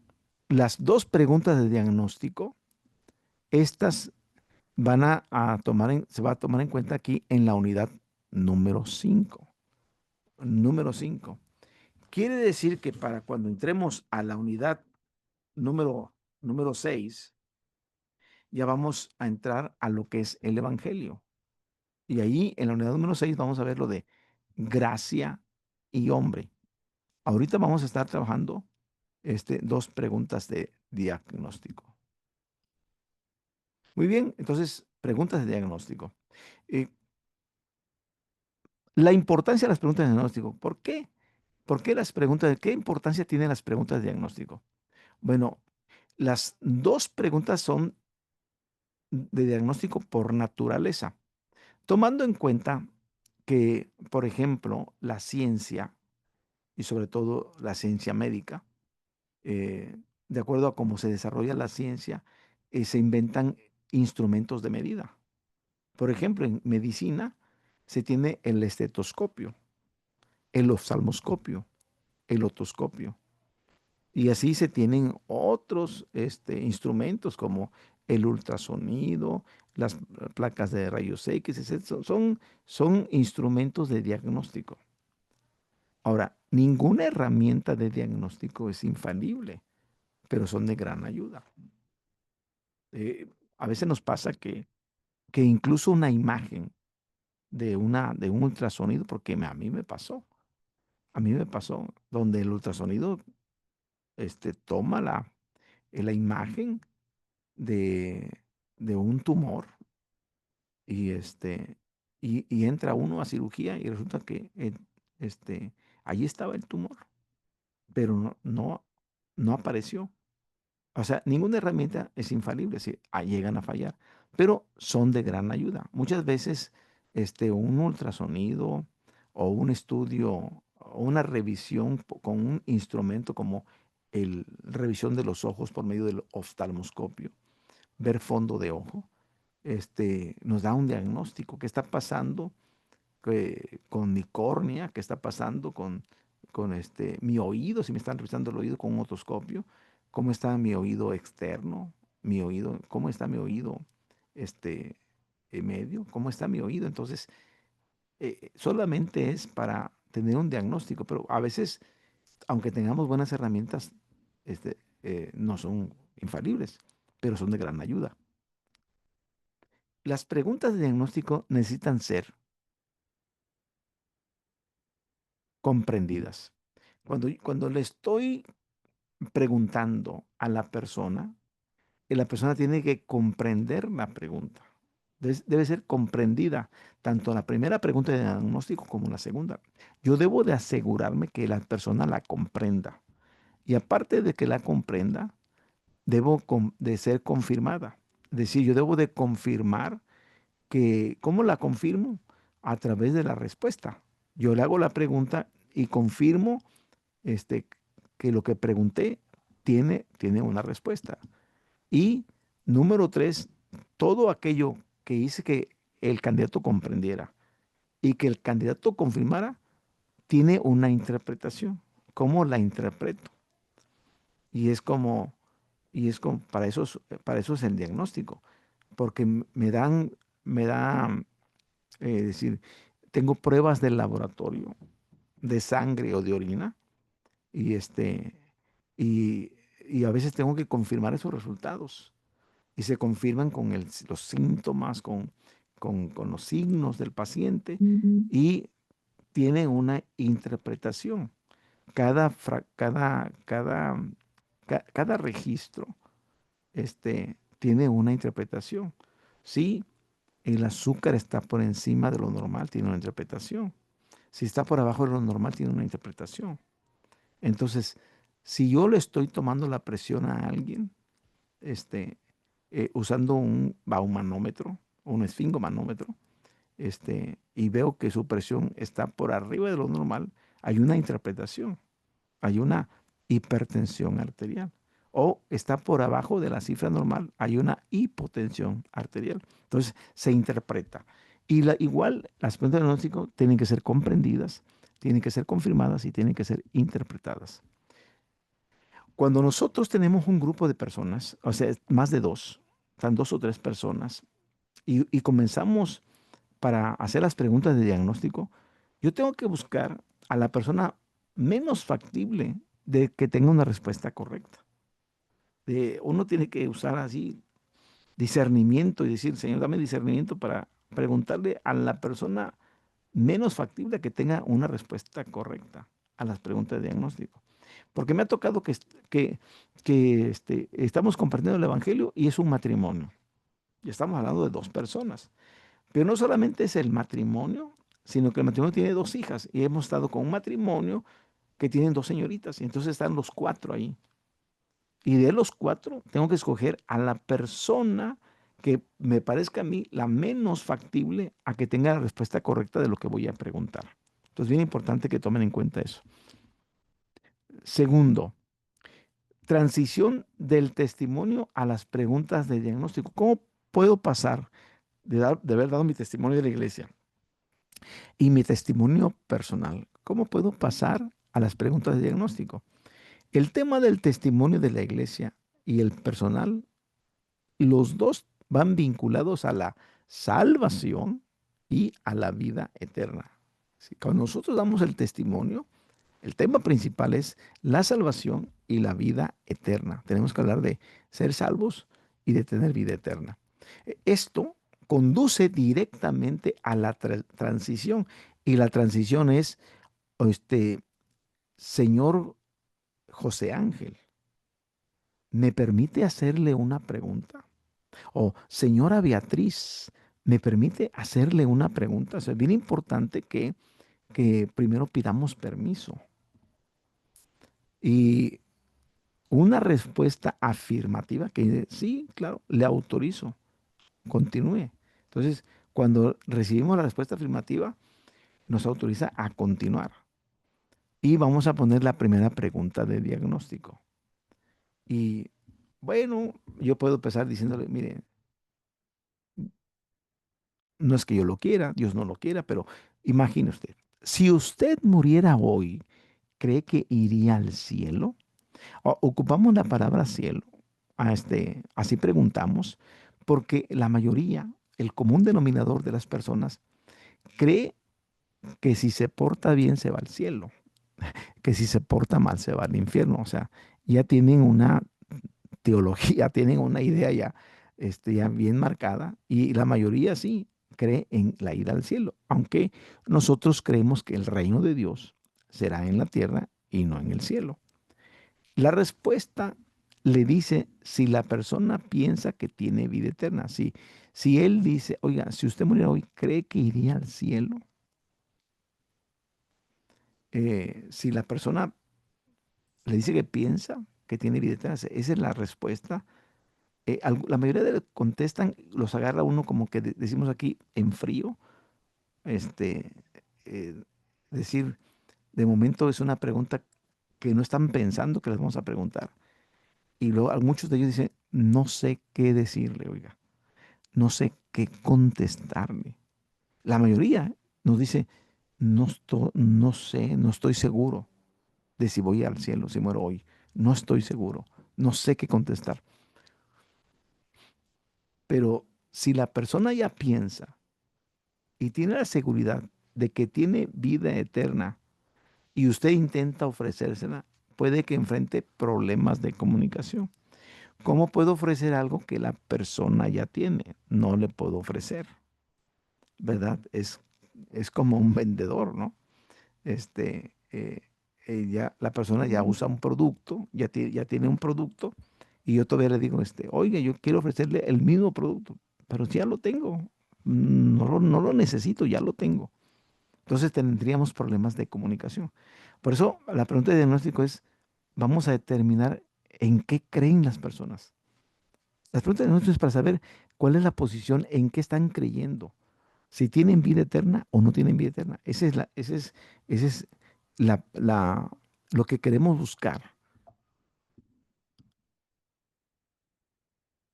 las dos preguntas de diagnóstico, estas se va a tomar en cuenta aquí en la unidad número 5. Número 5. Quiere decir que para cuando entremos a la unidad número, número 6, ya vamos a entrar a lo que es el Evangelio. Y ahí en la unidad número 6 vamos a ver lo de gracia y hombre. Ahorita vamos a estar trabajando dos preguntas de diagnóstico. Muy bien, entonces, preguntas de diagnóstico. Eh, la importancia de las preguntas de diagnóstico. ¿Por qué? ¿Por qué las preguntas? ¿Qué importancia tienen las preguntas de diagnóstico? Bueno, las dos preguntas son de diagnóstico por naturaleza, tomando en cuenta que, por ejemplo, la ciencia y sobre todo la ciencia médica, eh, de acuerdo a cómo se desarrolla la ciencia, se inventan instrumentos de medida. Por ejemplo, en medicina se tiene el estetoscopio, el oftalmoscopio, el otoscopio. Y así se tienen otros instrumentos como el ultrasonido, las placas de rayos X, etc. Son instrumentos de diagnóstico. Ahora, ninguna herramienta de diagnóstico es infalible, pero son de gran ayuda. Eh, a veces nos pasa que incluso una imagen de un ultrasonido, porque a mí me pasó, donde el ultrasonido toma la imagen de, de un tumor y, y entra uno a cirugía y resulta que allí estaba el tumor, pero no apareció. O sea, ninguna herramienta es infalible, si llegan a fallar, pero son de gran ayuda. Muchas veces un ultrasonido o un estudio o una revisión con un instrumento como el revisión de los ojos por medio del oftalmoscopio, ver fondo de ojo, nos da un diagnóstico. ¿Qué está pasando con mi córnea? ¿Qué está pasando con mi oído? Si me están revisando el oído con un otoscopio, ¿cómo está mi oído externo? Mi oído, ¿cómo está mi oído este, medio? ¿Cómo está mi oído? Entonces, solamente es para tener un diagnóstico, pero a veces, aunque tengamos buenas herramientas, no son infalibles, pero son de gran ayuda. Las preguntas de diagnóstico necesitan ser comprendidas. Cuando le estoy preguntando a la persona tiene que comprender la pregunta. Debe ser comprendida, tanto la primera pregunta de diagnóstico como la segunda. Yo debo de asegurarme que la persona la comprenda. Y aparte de que la comprenda, debo de ser confirmada. Es decir, yo debo de confirmar que, ¿cómo la confirmo? A través de la respuesta. Yo le hago la pregunta y confirmo este, que lo que pregunté tiene una respuesta. Y número tres, todo aquello que hice que el candidato comprendiera y que el candidato confirmara, tiene una interpretación. ¿Cómo la interpreto? Y es como, para eso es el diagnóstico, porque me da, decir, tengo pruebas del laboratorio, de sangre o de orina, y y, y a veces tengo que confirmar esos resultados. Y se confirman con los síntomas, con los signos del paciente, y tiene una interpretación. Cada registro tiene una interpretación. Si el azúcar está por encima de lo normal, tiene una interpretación. Si está por abajo de lo normal, tiene una interpretación. Entonces, si yo le estoy tomando la presión a alguien, usando un baumanómetro o un esfingomanómetro, y veo que su presión está por arriba de lo normal, hay una interpretación, hay una hipertensión arterial. O está por abajo de la cifra normal, hay una hipotensión arterial. Entonces se interpreta. Igual las preguntas de diagnóstico tienen que ser comprendidas, tienen que ser confirmadas y tienen que ser interpretadas. Cuando nosotros tenemos un grupo de personas, o sea, más de dos, están dos o tres personas, y comenzamos para hacer las preguntas de diagnóstico, yo tengo que buscar a la persona menos factible de que tenga una respuesta correcta. Uno tiene que usar así discernimiento y decir, Señor, dame discernimiento para preguntarle a la persona menos factible que tenga una respuesta correcta a las preguntas de diagnóstico. Porque me ha tocado que, que estamos compartiendo el Evangelio y es un matrimonio. Y estamos hablando de dos personas. Pero no solamente es el matrimonio, sino que el matrimonio tiene dos hijas. Y hemos estado con un matrimonio que tienen dos señoritas. Y entonces están los cuatro ahí. Y de los cuatro tengo que escoger a la persona que me parezca a mí la menos factible a que tenga la respuesta correcta de lo que voy a preguntar. Entonces, bien importante que tomen en cuenta eso. Segundo, transición del testimonio a las preguntas de diagnóstico. ¿Cómo puedo pasar de haber dado mi testimonio de la iglesia y mi testimonio personal? ¿Cómo puedo pasar a las preguntas de diagnóstico? El tema del testimonio de la iglesia y el personal, los dos van vinculados a la salvación y a la vida eterna. Cuando nosotros damos el testimonio, el tema principal es la salvación y la vida eterna. Tenemos que hablar de ser salvos y de tener vida eterna. Esto conduce directamente a la transición. Y la transición es, este, Señor José Ángel, ¿me permite hacerle una pregunta? O señora Beatriz, ¿me permite hacerle una pregunta? O sea, es bien importante que primero pidamos permiso. Y una respuesta afirmativa que dice, sí, claro, le autorizo, continúe. Entonces, cuando recibimos la respuesta afirmativa, nos autoriza a continuar. Y vamos a poner la primera pregunta de diagnóstico. Y bueno, yo puedo empezar diciéndole, mire, no es que yo lo quiera, Dios no lo quiera, pero imagine usted, si usted muriera hoy, ¿cree que iría al cielo? Ocupamos la palabra cielo, así preguntamos, porque la mayoría, el común denominador de las personas, cree que si se porta bien se va al cielo, que si se porta mal se va al infierno. O sea, ya tienen una teología, tienen una idea ya bien marcada, y la mayoría sí cree en la ida al cielo, aunque nosotros creemos que el reino de Dios será en la tierra y no en el cielo. La respuesta le dice si la persona piensa que tiene vida eterna. Si él dice, oiga, si usted muriera hoy, ¿cree que iría al cielo? Si la persona le dice que piensa que tiene vida eterna, esa es la respuesta. La mayoría de los contestan, los agarra uno como que decimos aquí en frío. Este, eh, decir, de momento es una pregunta que no están pensando que les vamos a preguntar. Y luego muchos de ellos dicen, no sé qué decirle, oiga, no sé qué contestarle. La mayoría nos dice, no sé, no estoy seguro de si voy al cielo, si muero hoy. No estoy seguro, no sé qué contestar. Pero si la persona ya piensa y tiene la seguridad de que tiene vida eterna y usted intenta ofrecérsela, puede que enfrente problemas de comunicación. ¿Cómo puedo ofrecer algo que la persona ya tiene? No le puedo ofrecer, ¿verdad? Es como un vendedor, ¿no? Este, eh, la persona ya usa un producto, ya tiene un producto, y yo todavía le digo, oiga, yo quiero ofrecerle el mismo producto, pero si ya lo tengo, no lo necesito, ya lo tengo. Entonces tendríamos problemas de comunicación. Por eso la pregunta de diagnóstico es, vamos a determinar en qué creen las personas. Las preguntas de diagnóstico es para saber cuál es la posición, en qué están creyendo. si tienen vida eterna o no tienen vida eterna. Ese es lo que queremos buscar.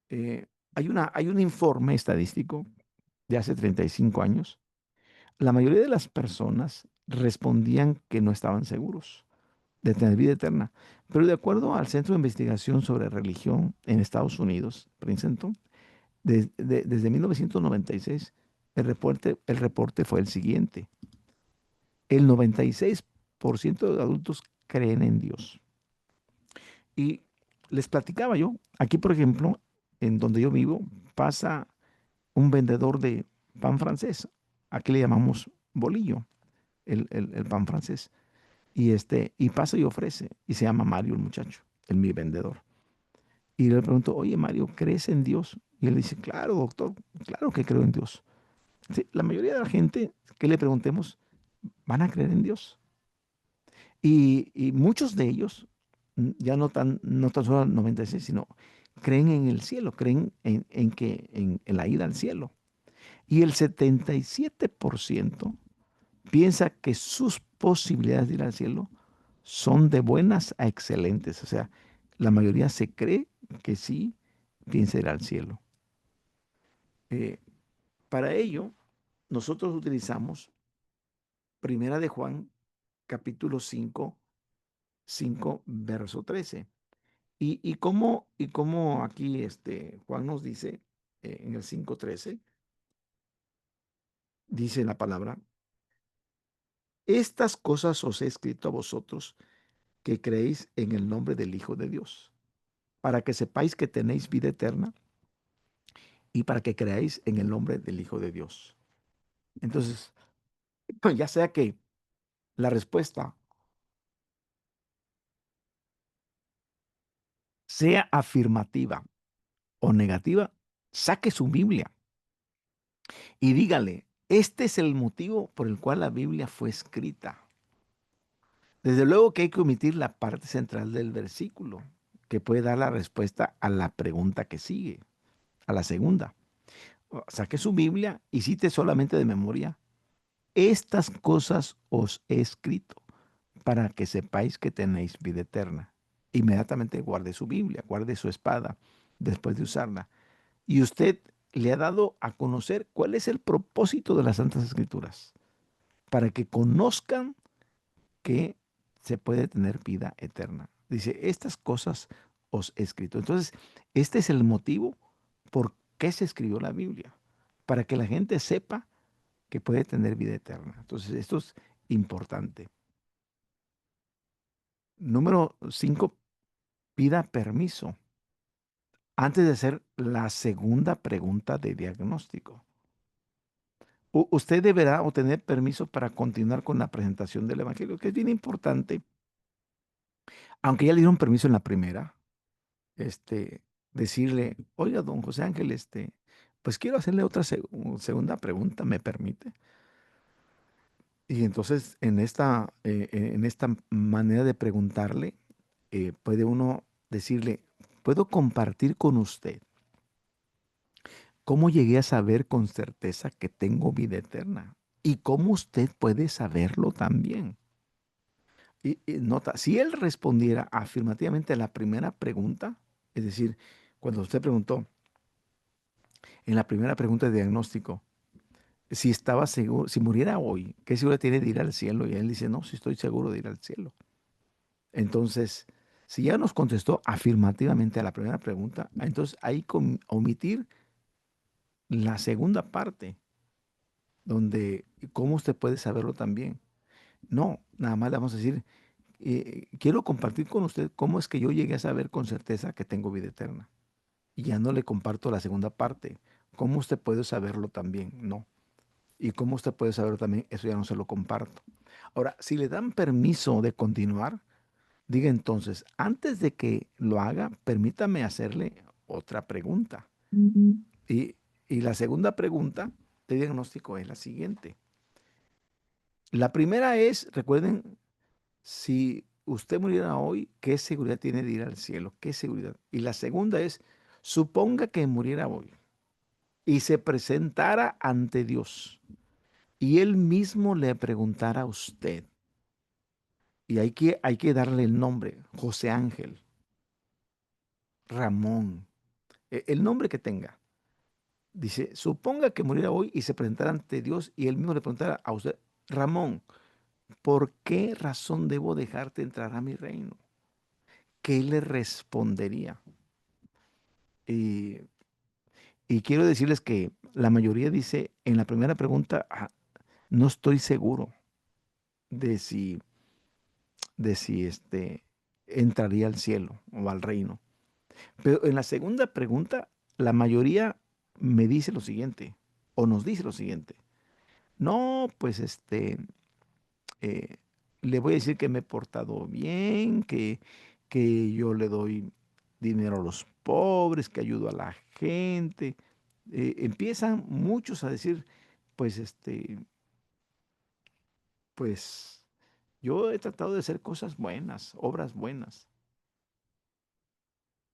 Eh, hay un informe estadístico de hace 35 años. La mayoría de las personas respondían que no estaban seguros de tener vida eterna. Pero de acuerdo al Centro de Investigación sobre Religión en Estados Unidos, Princeton, desde 1996, el reporte fue el siguiente. El 96% de adultos creen en Dios. Y les platicaba yo, aquí por ejemplo, en donde yo vivo, pasa un vendedor de pan francés. Aquí le llamamos bolillo, el pan francés. Y pasa y ofrece. Y se llama Mario el muchacho, mi vendedor. Y le pregunto, oye Mario, ¿crees en Dios? Y él dice, claro, doctor, claro que creo en Dios. Sí, la mayoría de la gente que le preguntemos van a creer en Dios. Y muchos de ellos, ya no tan solo el 96, sino creen en el cielo, creen en la ida al cielo. Y el 77% piensa que sus posibilidades de ir al cielo son de buenas a excelentes. O sea, la mayoría se cree que sí piensa ir al cielo. Eh, para ello, nosotros utilizamos Primera de Juan, capítulo 5, verso 13. Y como aquí Juan nos dice en el 5:13, dice la palabra, estas cosas os he escrito a vosotros que creéis en el nombre del Hijo de Dios, para que sepáis que tenéis vida eterna y para que creáis en el nombre del Hijo de Dios. Entonces, pues ya sea que la respuesta sea afirmativa o negativa, saque su Biblia y dígale, este es el motivo por el cual la Biblia fue escrita. Desde luego que hay que omitir la parte central del versículo, que puede dar la respuesta a la pregunta que sigue, a la segunda. Saque su Biblia y cite solamente de memoria, estas cosas os he escrito para que sepáis que tenéis vida eterna. Inmediatamente guarde su Biblia, guarde su espada después de usarla. Y usted le ha dado a conocer cuál es el propósito de las Santas Escrituras, para que conozcan que se puede tener vida eterna. Dice, estas cosas os he escrito. Entonces, este es el motivo por qué se escribió la Biblia, para que la gente sepa que puede tener vida eterna. Entonces, esto es importante. Número 5, pida permiso antes de hacer la segunda pregunta de diagnóstico. Usted deberá obtener permiso para continuar con la presentación del Evangelio, que es bien importante. Aunque ya le dieron permiso en la primera, decirle, oiga, don José Ángel, pues quiero hacerle otra segunda pregunta, ¿me permite? Y entonces en esta manera de preguntarle, puede uno decirle, ¿puedo compartir con usted cómo llegué a saber con certeza que tengo vida eterna? ¿Y cómo usted puede saberlo también? Y nota, si él respondiera afirmativamente a la primera pregunta, es decir, cuando usted preguntó en la primera pregunta de diagnóstico, si estaba seguro, si muriera hoy, ¿qué seguro tiene de ir al cielo? Y él dice, no, sí estoy seguro de ir al cielo. Entonces, si ya nos contestó afirmativamente a la primera pregunta, entonces hay que omitir la segunda parte, donde cómo usted puede saberlo también. No, nada más le vamos a decir, quiero compartir con usted cómo es que yo llegué a saber con certeza que tengo vida eterna. Y ya no le comparto la segunda parte. ¿Cómo usted puede saberlo también? No. Y cómo usted puede saberlo también, eso ya no se lo comparto. Ahora, si le dan permiso de continuar, diga entonces, antes de que lo haga, permítame hacerle otra pregunta. Ujú. Y la segunda pregunta de diagnóstico es la siguiente. La primera es, recuerden, si usted muriera hoy, ¿qué seguridad tiene de ir al cielo? ¿Qué seguridad? Y la segunda es, suponga que muriera hoy y se presentara ante Dios y él mismo le preguntara a usted, y hay que darle el nombre, José Ángel, Ramón, el nombre que tenga. Dice, suponga que muriera hoy y se presentara ante Dios y él mismo le preguntara a usted, Ramón, ¿por qué razón debo dejarte entrar a mi reino? ¿Qué le respondería? Y, y quiero decirles que la mayoría dice en la primera pregunta, no estoy seguro de si, de si entraría al cielo o al reino. Pero en la segunda pregunta, la mayoría me dice lo siguiente, o nos dice lo siguiente. No, pues eh, le voy a decir que me he portado bien, que yo le doy dinero a los pobres, que ayudo a la gente. Empiezan muchos a decir, pues pues yo he tratado de hacer cosas buenas, obras buenas.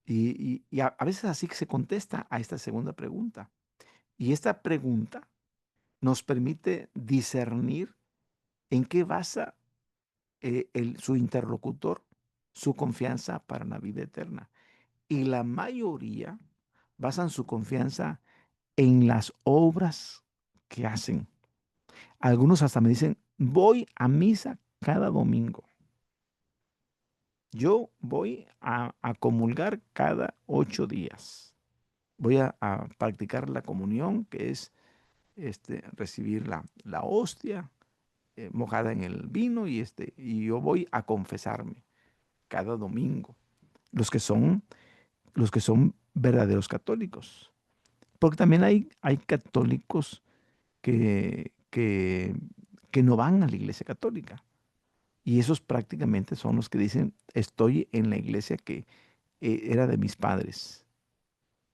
Y a veces así que se contesta a esta segunda pregunta. Y esta pregunta nos permite discernir en qué basa su interlocutor su confianza para la vida eterna. Y la mayoría basan su confianza en las obras que hacen. Algunos hasta me dicen, voy a misa cada domingo. Yo voy a comulgar cada 8 días. Voy a practicar la comunión, que es recibir la hostia mojada en el vino y yo voy a confesarme cada domingo. Los que son, los que son verdaderos católicos. Porque también hay católicos que no van a la iglesia católica. Y esos prácticamente son los que dicen, estoy en la iglesia que era de mis padres.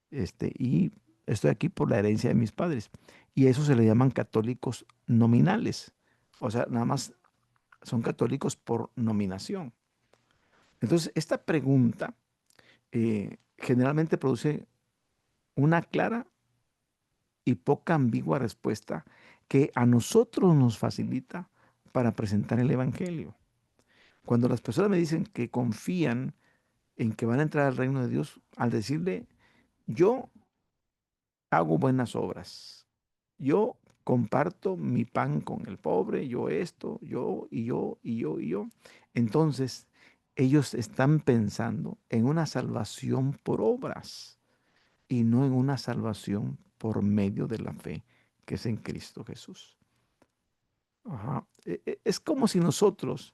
Y estoy aquí por la herencia de mis padres. Y a eso se le llaman católicos nominales. O sea, nada más son católicos por nominación. Entonces, esta pregunta generalmente produce una clara y poca ambigua respuesta que a nosotros nos facilita para presentar el Evangelio. Cuando las personas me dicen que confían en que van a entrar al reino de Dios, al decirle, yo hago buenas obras, yo comparto mi pan con el pobre, yo esto, yo y yo y yo y yo, entonces ellos están pensando en una salvación por obras y no en una salvación por medio de la fe que es en Cristo Jesús. Ajá. Es como si nosotros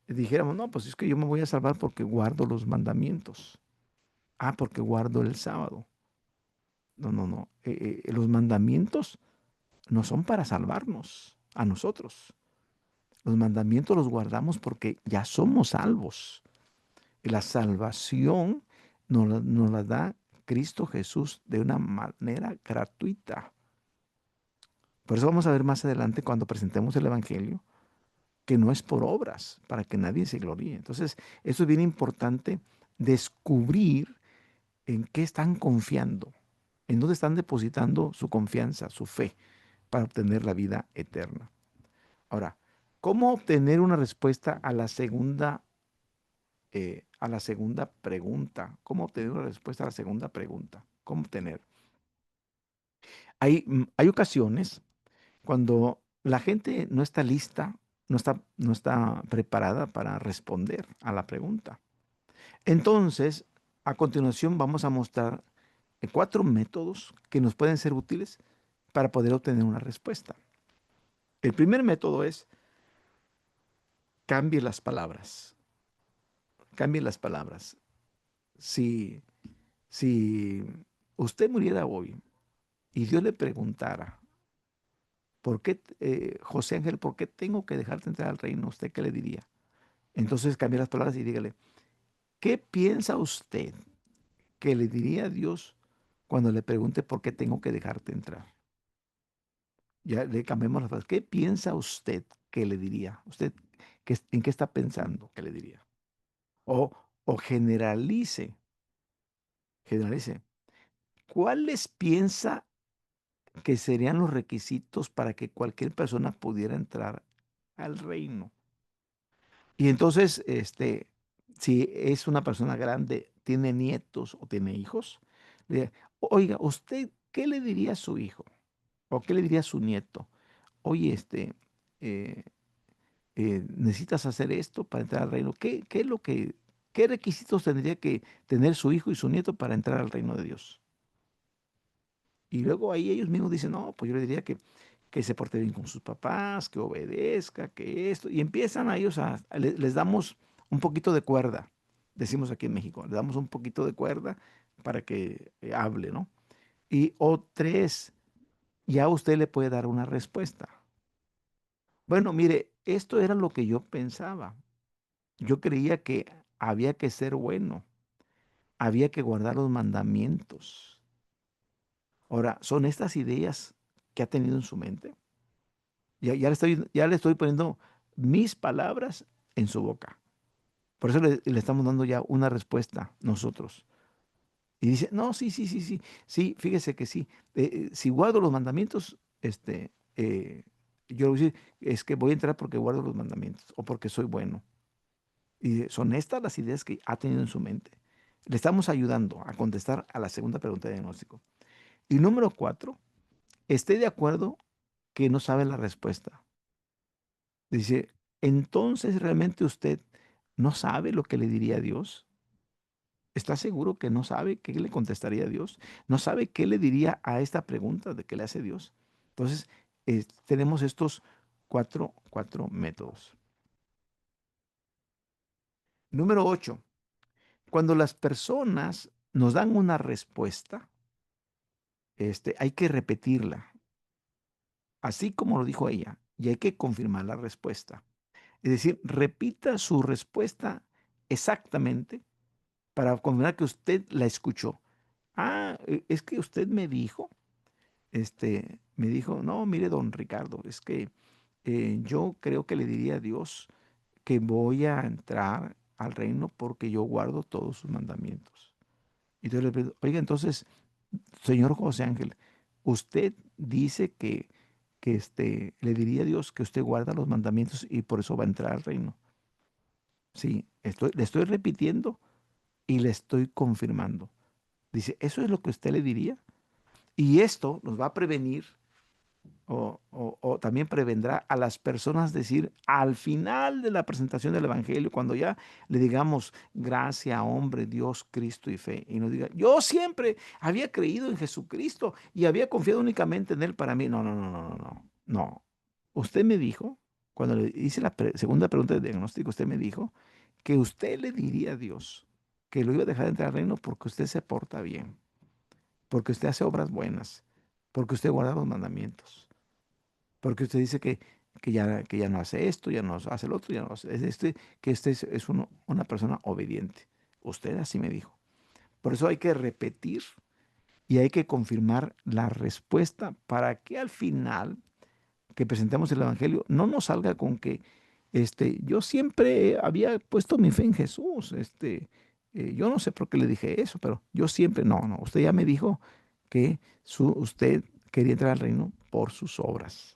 dijéramos, no, pues es que yo me voy a salvar porque guardo los mandamientos. Ah, porque guardo el sábado. No, no, no. Los mandamientos no son para salvarnos a nosotros. Los mandamientos los guardamos porque ya somos salvos. Y la salvación nos la da Cristo Jesús de una manera gratuita. Por eso vamos a ver más adelante cuando presentemos el Evangelio que no es por obras, para que nadie se gloríe. Entonces, eso es bien importante descubrir en qué están confiando, en dónde están depositando su confianza, su fe, para obtener la vida eterna. Ahora, ¿cómo obtener una respuesta a la segunda pregunta? ¿Cómo obtener una respuesta a la segunda pregunta? ¿Cómo obtener? Hay ocasiones cuando la gente no está lista, no está preparada para responder a la pregunta. Entonces, a continuación vamos a mostrar 4 métodos que nos pueden ser útiles para poder obtener una respuesta. El primer método es cambie las palabras. Cambie las palabras. Si, si usted muriera hoy y Dios le preguntara, ¿por qué, José Ángel, por qué tengo que dejarte entrar al reino? ¿Usted qué le diría? Entonces cambie las palabras y dígale, ¿qué piensa usted que le diría a Dios cuando le pregunte por qué tengo que dejarte entrar? Ya le cambiamos las palabras. ¿Qué piensa usted que le diría? ¿Usted en qué está pensando que le diría? O, o generalice. ¿Cuáles piensa que serían los requisitos para que cualquier persona pudiera entrar al reino. Y entonces, si es una persona grande, tiene nietos o tiene hijos, le oiga, ¿usted qué le diría a su hijo? ¿O qué le diría a su nieto? Oye, eh, necesitas hacer esto para entrar al reino. ¿Qué es lo que, qué requisitos tendría que tener su hijo y su nieto para entrar al reino de Dios? Y luego ahí ellos mismos dicen, no, pues yo le diría que se porte bien con sus papás, que obedezca, que esto. Y empiezan a ellos les damos un poquito de cuerda, decimos aquí en México, le damos un poquito de cuerda para que hable, ¿no? Y o tres, ya usted le puede dar una respuesta. Bueno, mire, esto era lo que yo pensaba. Yo creía que había que ser bueno, había que guardar los mandamientos. Ahora, ¿son estas ideas que ha tenido en su mente? Ya le estoy poniendo mis palabras en su boca. Por eso le estamos dando ya una respuesta nosotros. Y dice, no, sí, sí, sí, sí, sí, fíjese que sí. Si guardo los mandamientos, yo le voy a decir, es que voy a entrar porque guardo los mandamientos o porque soy bueno. Y son estas las ideas que ha tenido en su mente. Le estamos ayudando a contestar a la segunda pregunta de diagnóstico. Y número 4, esté de acuerdo que no sabe la respuesta. Dice, entonces realmente usted no sabe lo que le diría a Dios. ¿Está seguro que no sabe qué le contestaría a Dios? ¿No sabe qué le diría a esta pregunta de qué le hace Dios? Entonces, tenemos estos cuatro métodos. Número 8. Cuando las personas nos dan una respuesta, hay que repetirla, así como lo dijo ella, y hay que confirmar la respuesta. Es decir, repita su respuesta exactamente para confirmar que usted la escuchó. Ah, es que usted me dijo, no, mire, don Ricardo, es que yo creo que le diría a Dios que voy a entrar al reino porque yo guardo todos sus mandamientos. Y entonces le pregunto, oiga, entonces, señor José Ángel, usted dice que le diría a Dios que usted guarda los mandamientos y por eso va a entrar al reino. Sí, le estoy repitiendo y le estoy confirmando. Dice, ¿eso es lo que usted le diría? Y esto nos va a prevenir o también prevendrá a las personas decir al final de la presentación del Evangelio, cuando ya le digamos gracia, hombre, Dios, Cristo y fe, y nos diga, yo siempre había creído en Jesucristo y había confiado únicamente en Él para mí. No, no, no, no, no, no. No. Usted me dijo, cuando le hice la segunda pregunta de diagnóstico, usted me dijo que usted le diría a Dios que lo iba a dejar entrar al reino porque usted se porta bien, porque usted hace obras buenas, porque usted guarda los mandamientos. Porque usted dice que ya no hace esto, ya no hace el otro, ya no hace que es una persona obediente. Usted así me dijo. Por eso hay que repetir y hay que confirmar la respuesta para que al final que presentemos el Evangelio no nos salga con que yo siempre había puesto mi fe en Jesús. Yo no sé por qué le dije eso, pero yo siempre, no, no, usted ya me dijo que usted quería entrar al reino por sus obras.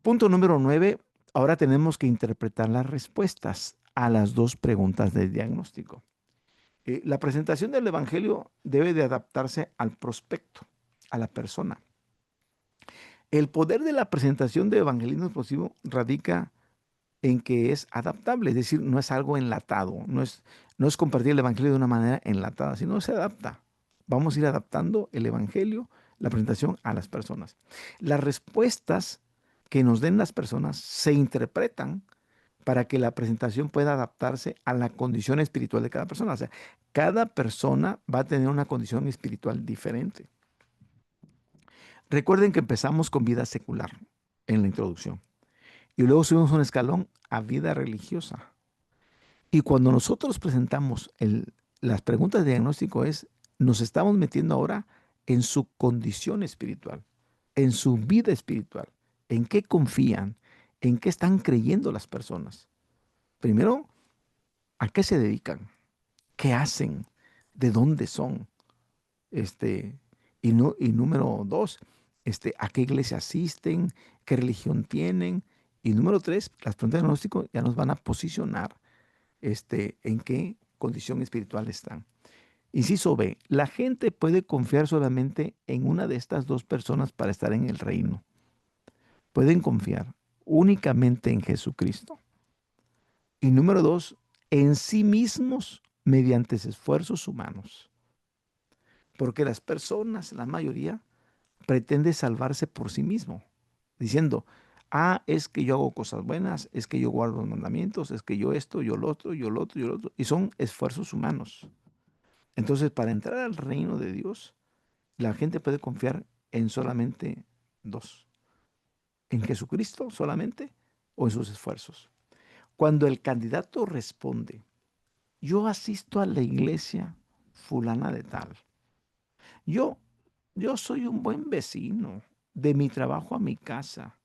Punto número 9. Ahora tenemos que interpretar las respuestas a las dos preguntas del diagnóstico. La presentación del Evangelio debe de adaptarse al prospecto, a la persona. El poder de la presentación de evangelismo explosivo radica en que es adaptable, es decir, no es algo enlatado, no es compartir el Evangelio de una manera enlatada, sino se adapta. Vamos a ir adaptando el Evangelio, la presentación a las personas. Las respuestas que nos den las personas se interpretan para que la presentación pueda adaptarse a la condición espiritual de cada persona. O sea, cada persona va a tener una condición espiritual diferente. Recuerden que empezamos con vida secular en la introducción y luego subimos un escalón a vida religiosa. Y cuando nosotros presentamos las preguntas de diagnóstico nos estamos metiendo ahora en su condición espiritual, en su vida espiritual, en qué confían, en qué están creyendo las personas. Primero, ¿a qué se dedican? ¿Qué hacen? ¿De dónde son? Este, Y número dos, ¿a qué iglesia asisten? ¿Qué religión tienen? Y número tres, las preguntas de diagnóstico ya nos van a posicionar en qué condición espiritual están. Inciso B, la gente puede confiar solamente en una de estas dos personas para estar en el reino. Pueden confiar únicamente en Jesucristo. Y número dos, en sí mismos mediante esfuerzos humanos. Porque las personas, la mayoría, pretende salvarse por sí mismo, diciendo, es que yo hago cosas buenas, es que yo guardo los mandamientos, es que yo esto, yo lo otro, yo lo otro, yo lo otro. Y son esfuerzos humanos. Entonces, para entrar al reino de Dios, la gente puede confiar en solamente dos, en Jesucristo solamente o en sus esfuerzos. Cuando el candidato responde, yo asisto a la iglesia fulana de tal, yo, yo soy un buen vecino, de mi trabajo a mi casa,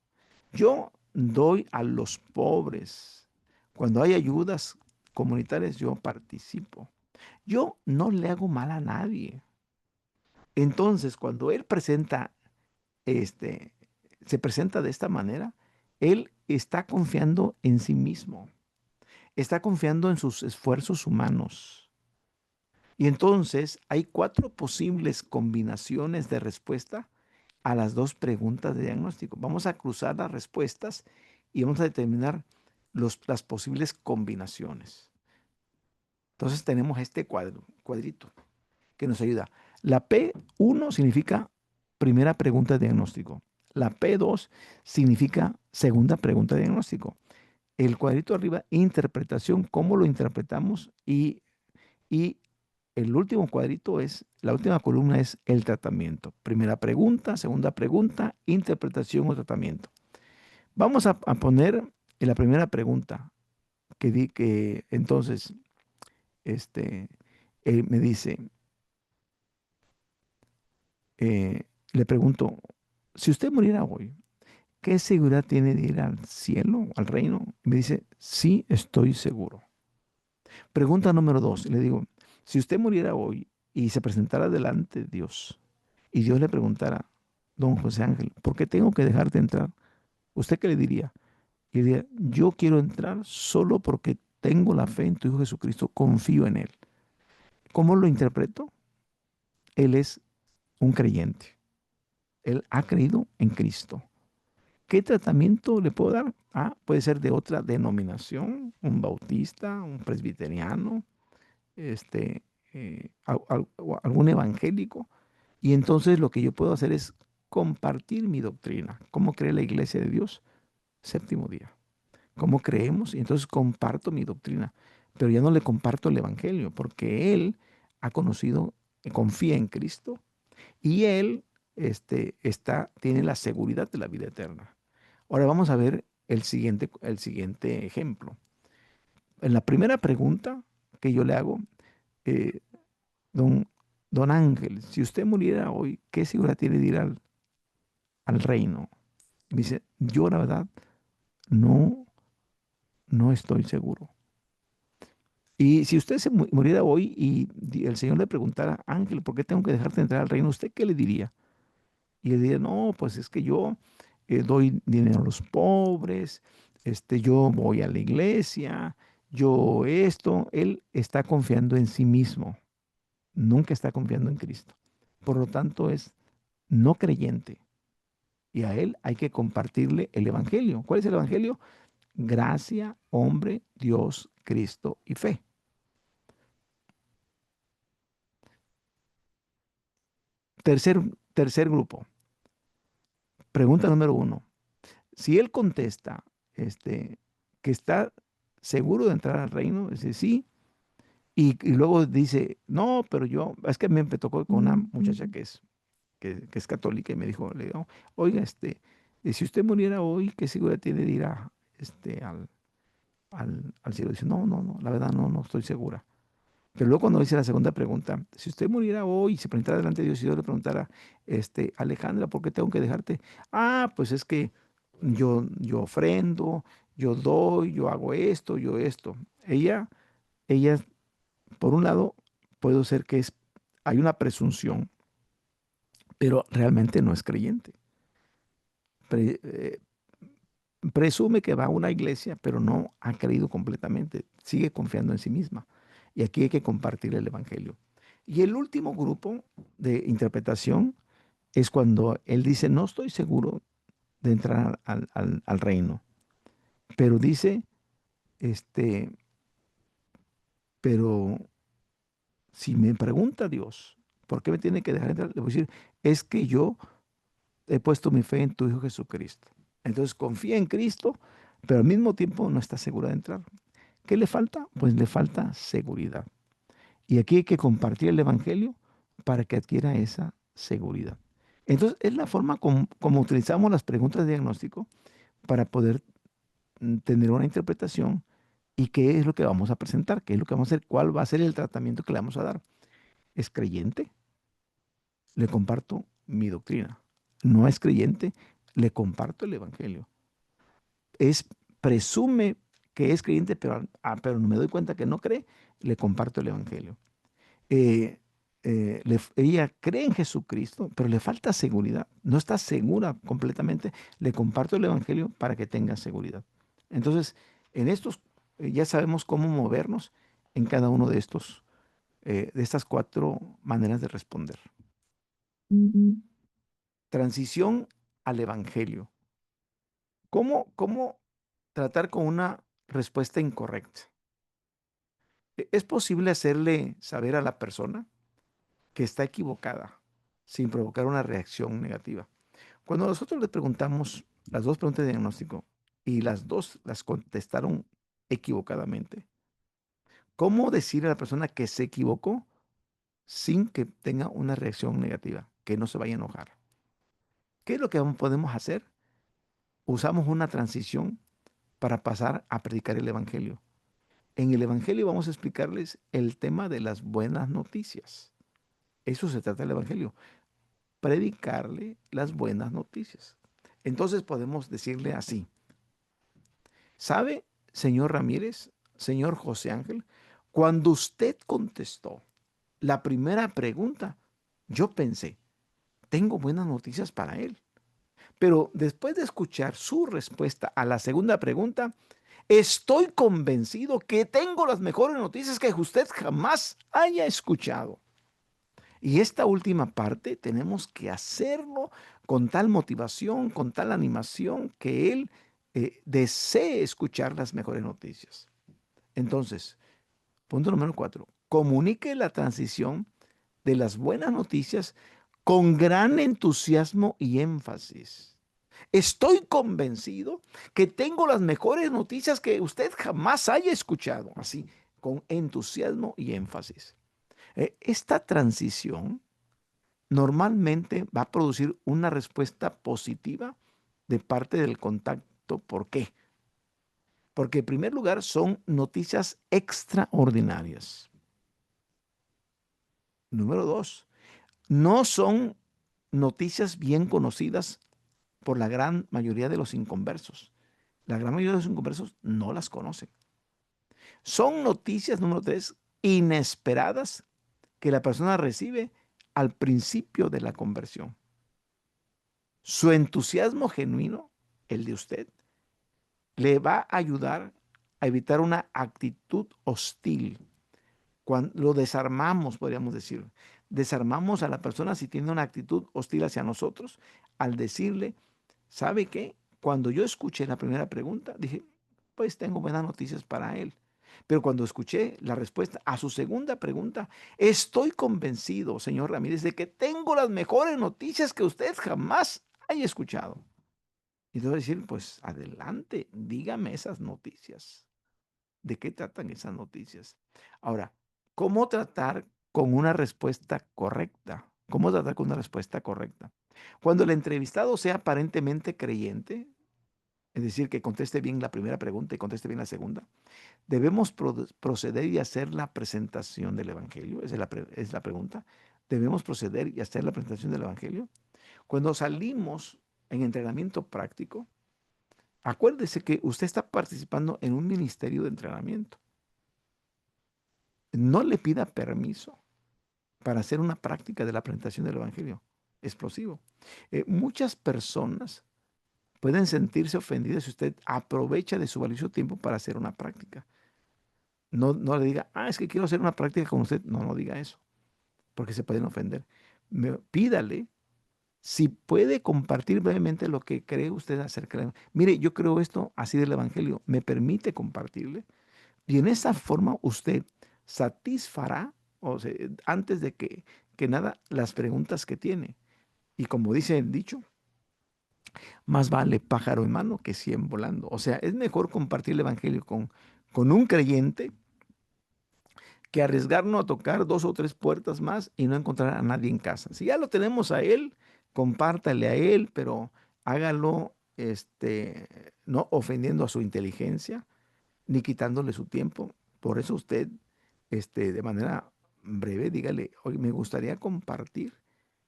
yo doy a los pobres, cuando hay ayudas comunitarias yo participo, yo no le hago mal a nadie. Entonces, cuando él este, se presenta de esta manera, él está confiando en sí mismo, está confiando en sus esfuerzos humanos. Y entonces hay cuatro posibles combinaciones de respuesta a las dos preguntas de diagnóstico. Vamos a cruzar las respuestas y vamos a determinar las posibles combinaciones. Entonces tenemos este cuadrito que nos ayuda. La P1 significa primera pregunta de diagnóstico. La P2 significa segunda pregunta de diagnóstico. El cuadrito arriba, interpretación, cómo lo interpretamos. Y el último cuadrito la última columna es el tratamiento. Primera pregunta, segunda pregunta, interpretación o tratamiento. Vamos a poner en la primera pregunta que entonces me dice, le pregunto, si usted muriera hoy, ¿qué seguridad tiene de ir al cielo, al reino? Y me dice, sí, estoy seguro. Pregunta número dos, le digo, si usted muriera hoy y se presentara delante de Dios y Dios le preguntara, don José Ángel, ¿por qué tengo que dejarte entrar? ¿Usted qué le diría? Y le diría, yo quiero entrar solo porque tengo la fe en tu Hijo Jesucristo, confío en Él. ¿Cómo lo interpreto? Él es un creyente. Él ha creído en Cristo. ¿Qué tratamiento le puedo dar? Puede ser de otra denominación, un bautista, un presbiteriano, este, o algún evangélico. Y entonces lo que yo puedo hacer es compartir mi doctrina. ¿Cómo cree la iglesia de Dios? Séptimo día. ¿Cómo creemos? Y entonces comparto mi doctrina. Pero ya no le comparto el evangelio, porque él ha conocido, confía en Cristo y él tiene la seguridad de la vida eterna. Ahora vamos a ver el siguiente ejemplo. En la primera pregunta que yo le hago, eh, don, don Ángel, si usted muriera hoy, ¿qué seguridad tiene de ir al reino? Me dice, yo la verdad no, no estoy seguro. Y si usted se muriera hoy y el Señor le preguntara, Ángel, ¿por qué tengo que dejarte entrar al reino? ¿Usted qué le diría? Y le diría, no, pues es que yo doy dinero a los pobres, yo voy a la iglesia, yo esto. Él está confiando en sí mismo, nunca está confiando en Cristo. Por lo tanto, es no creyente. Y a él hay que compartirle el evangelio. ¿Cuál es el evangelio? Gracia, hombre, Dios, Cristo y fe. Tercer, tercer grupo. Pregunta número uno. Si él contesta que está seguro de entrar al reino, dice sí, y luego dice, no, pero yo, es que me tocó con una muchacha que es católica y me dijo, le digo, oiga, y si usted muriera hoy, ¿qué seguridad tiene de ir al cielo? Dice, no, no, no, la verdad no, no estoy segura. Pero luego cuando dice la segunda pregunta, si usted muriera hoy, se presentara delante de Dios y Dios le preguntara, Alejandra, ¿por qué tengo que dejarte? Pues es que yo ofrendo, yo doy, yo hago esto, yo esto. Ella, por un lado, puede ser que hay una presunción pero realmente no es creyente. Pre- eh, Presume que va a una iglesia, pero no ha creído completamente. Sigue confiando en sí misma. Y aquí hay que compartir el evangelio. Y el último grupo de interpretación es cuando él dice, no estoy seguro de entrar al reino, pero dice, este, pero si me pregunta Dios, ¿por qué me tiene que dejar entrar? Le voy a decir, es que yo he puesto mi fe en tu Hijo Jesucristo. Entonces confía en Cristo, pero al mismo tiempo no está segura de entrar. ¿Qué le falta? Pues le falta seguridad. Y aquí hay que compartir el Evangelio para que adquiera esa seguridad. Entonces, es la forma como utilizamos las preguntas de diagnóstico para poder tener una interpretación y qué es lo que vamos a presentar, qué es lo que vamos a hacer, cuál va a ser el tratamiento que le vamos a dar. ¿Es creyente? Le comparto mi doctrina. ¿No es creyente? Le comparto el Evangelio. Es, presume que es creyente, pero me doy cuenta que no cree, le comparto el Evangelio. eh, ella cree en Jesucristo, pero le falta seguridad. No está segura completamente. Le comparto el Evangelio para que tenga seguridad. Entonces, en estos, ya sabemos cómo movernos en cada uno de estas cuatro maneras de responder. Transición al Evangelio. ¿Cómo tratar con una respuesta incorrecta? ¿Es posible hacerle saber a la persona que está equivocada sin provocar una reacción negativa? Cuando nosotros le preguntamos las dos preguntas de diagnóstico y las dos las contestaron equivocadamente, ¿cómo decirle a la persona que se equivocó sin que tenga una reacción negativa, que no se vaya a enojar? ¿Qué es lo que podemos hacer? Usamos una transición para pasar a predicar el Evangelio. En el Evangelio vamos a explicarles el tema de las buenas noticias. Eso se trata del Evangelio, predicarle las buenas noticias. Entonces podemos decirle así: ¿sabe, señor Ramírez, señor José Ángel? Cuando usted contestó la primera pregunta, yo pensé, tengo buenas noticias para él. Pero después de escuchar su respuesta a la segunda pregunta, estoy convencido que tengo las mejores noticias que usted jamás haya escuchado. Y esta última parte tenemos que hacerlo con tal motivación, con tal animación, que él desee escuchar las mejores noticias. Entonces, punto número 4, comunique la transición de las buenas noticias con gran entusiasmo y énfasis. Estoy convencido que tengo las mejores noticias que usted jamás haya escuchado. Así, con entusiasmo y énfasis. Esta transición normalmente va a producir una respuesta positiva de parte del contacto. ¿Por qué? Porque en primer lugar son noticias extraordinarias. Número dos, no son noticias bien conocidas por la gran mayoría de los inconversos. La gran mayoría de los inconversos no las conocen. Son noticias, número tres, inesperadas que la persona recibe al principio de la conversión. Su entusiasmo genuino, el de usted, le va a ayudar a evitar una actitud hostil. Cuando lo desarmamos, podríamos decir, desarmamos a la persona si tiene una actitud hostil hacia nosotros al decirle, ¿sabe qué? Cuando yo escuché la primera pregunta, dije, pues tengo buenas noticias para él. Pero cuando escuché la respuesta a su segunda pregunta, estoy convencido, señor Ramírez, de que tengo las mejores noticias que usted jamás haya escuchado. Y te voy a decir, pues adelante, dígame esas noticias. ¿De qué tratan esas noticias? Ahora, ¿cómo tratar con una respuesta correcta? ¿Cómo tratar con una respuesta correcta? Cuando el entrevistado sea aparentemente creyente, es decir, que conteste bien la primera pregunta y conteste bien la segunda, debemos proceder y hacer la presentación del Evangelio. Esa es la pregunta. ¿Debemos proceder y hacer la presentación del Evangelio? Cuando salimos en entrenamiento práctico, acuérdese que usted está participando en un ministerio de entrenamiento. No le pida permiso para hacer una práctica de la presentación del Evangelio. explosivo. Muchas personas pueden sentirse ofendidas si usted aprovecha de su valioso tiempo para hacer una práctica. No, no le diga, es que quiero hacer una práctica con usted. No, no diga eso, porque se pueden ofender. Pídale si puede compartir brevemente lo que cree usted acerca de... Mire, yo creo esto así del Evangelio. ¿Me permite compartirle? Y en esa forma usted satisfará, o sea, antes de que nada, las preguntas que tiene. Y como dice el dicho, más vale pájaro en mano que 100 volando. O sea, es mejor compartir el Evangelio con un creyente que arriesgarnos a tocar dos o tres puertas más y no encontrar a nadie en casa. Si ya lo tenemos a él, compártale a él, pero hágalo no ofendiendo a su inteligencia ni quitándole su tiempo. Por eso usted, de manera breve, dígale, hoy me gustaría compartir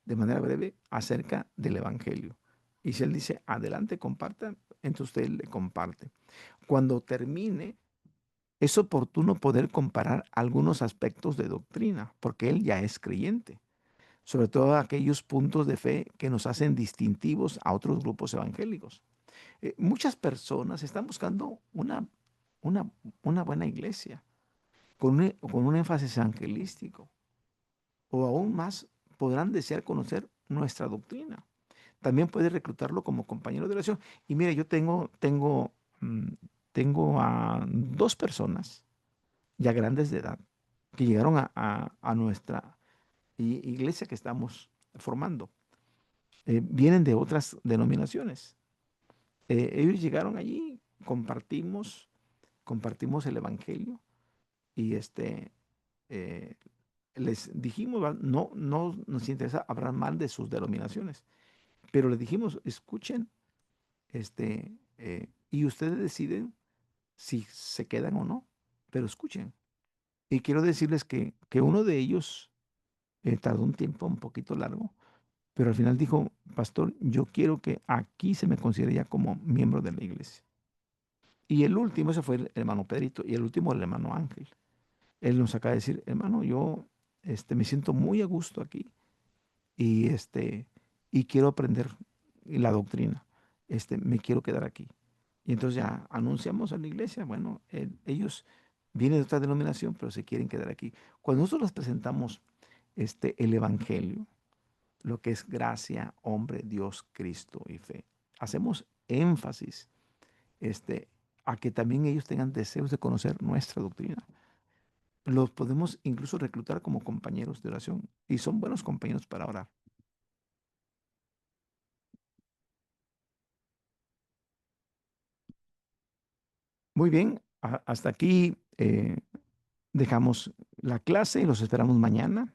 de manera breve acerca del Evangelio. Y si él dice, adelante, comparta, entonces usted le comparte. Cuando termine, es oportuno poder comparar algunos aspectos de doctrina, porque él ya es creyente, sobre todo aquellos puntos de fe que nos hacen distintivos a otros grupos evangélicos. Muchas personas están buscando una, una buena iglesia, con un énfasis evangelístico, o aún más podrán desear conocer nuestra doctrina. También puede reclutarlo como compañero de oración. Y mire, yo mm, tengo a dos personas ya grandes de edad que llegaron a nuestra iglesia que estamos formando. Vienen de otras denominaciones. Ellos llegaron allí, compartimos el evangelio y eh, les dijimos, no, no nos interesa hablar mal de sus denominaciones, pero les dijimos, escuchen, y ustedes deciden si se quedan o no, pero escuchen. Y quiero decirles que uno de ellos tardó un tiempo un poquito largo, pero al final dijo, pastor, yo quiero que aquí se me considere ya como miembro de la iglesia. Y el último, ese fue el hermano Pedrito, y el último el hermano Ángel. Él nos acaba de decir, hermano, yo me siento muy a gusto aquí y, y quiero aprender la doctrina. Me quiero quedar aquí. Y entonces ya anunciamos a la iglesia, bueno, ellos vienen de otra denominación, pero se quieren quedar aquí. Cuando nosotros les presentamos el evangelio, lo que es gracia, hombre, Dios, Cristo y fe, hacemos énfasis a que también ellos tengan deseos de conocer nuestra doctrina. Los podemos incluso reclutar como compañeros de oración y son buenos compañeros para orar. Muy bien, hasta aquí dejamos la clase y los esperamos mañana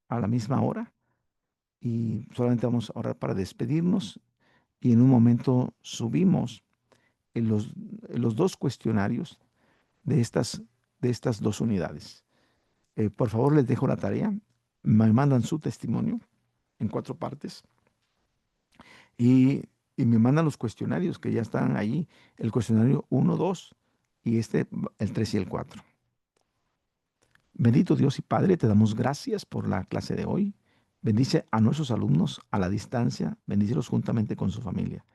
a la misma hora y solamente vamos a orar para despedirnos y en un momento subimos en los dos cuestionarios de estas dos unidades. Por favor, les dejo la tarea. Me mandan su testimonio en 4 partes y, y me mandan los cuestionarios que ya están ahí, el cuestionario 1, 2 y el 3 y el 4. Bendito Dios y Padre, te damos gracias por la clase de hoy. Bendice a nuestros alumnos a la distancia, bendícelos juntamente con su familia.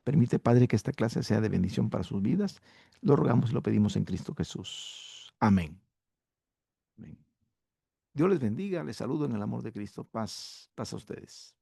Permite, Padre, que esta clase sea de bendición para sus vidas. Lo rogamos y lo pedimos en Cristo Jesús. Amén. Amén. Dios les bendiga, les saludo en el amor de Cristo. Paz, paz a ustedes.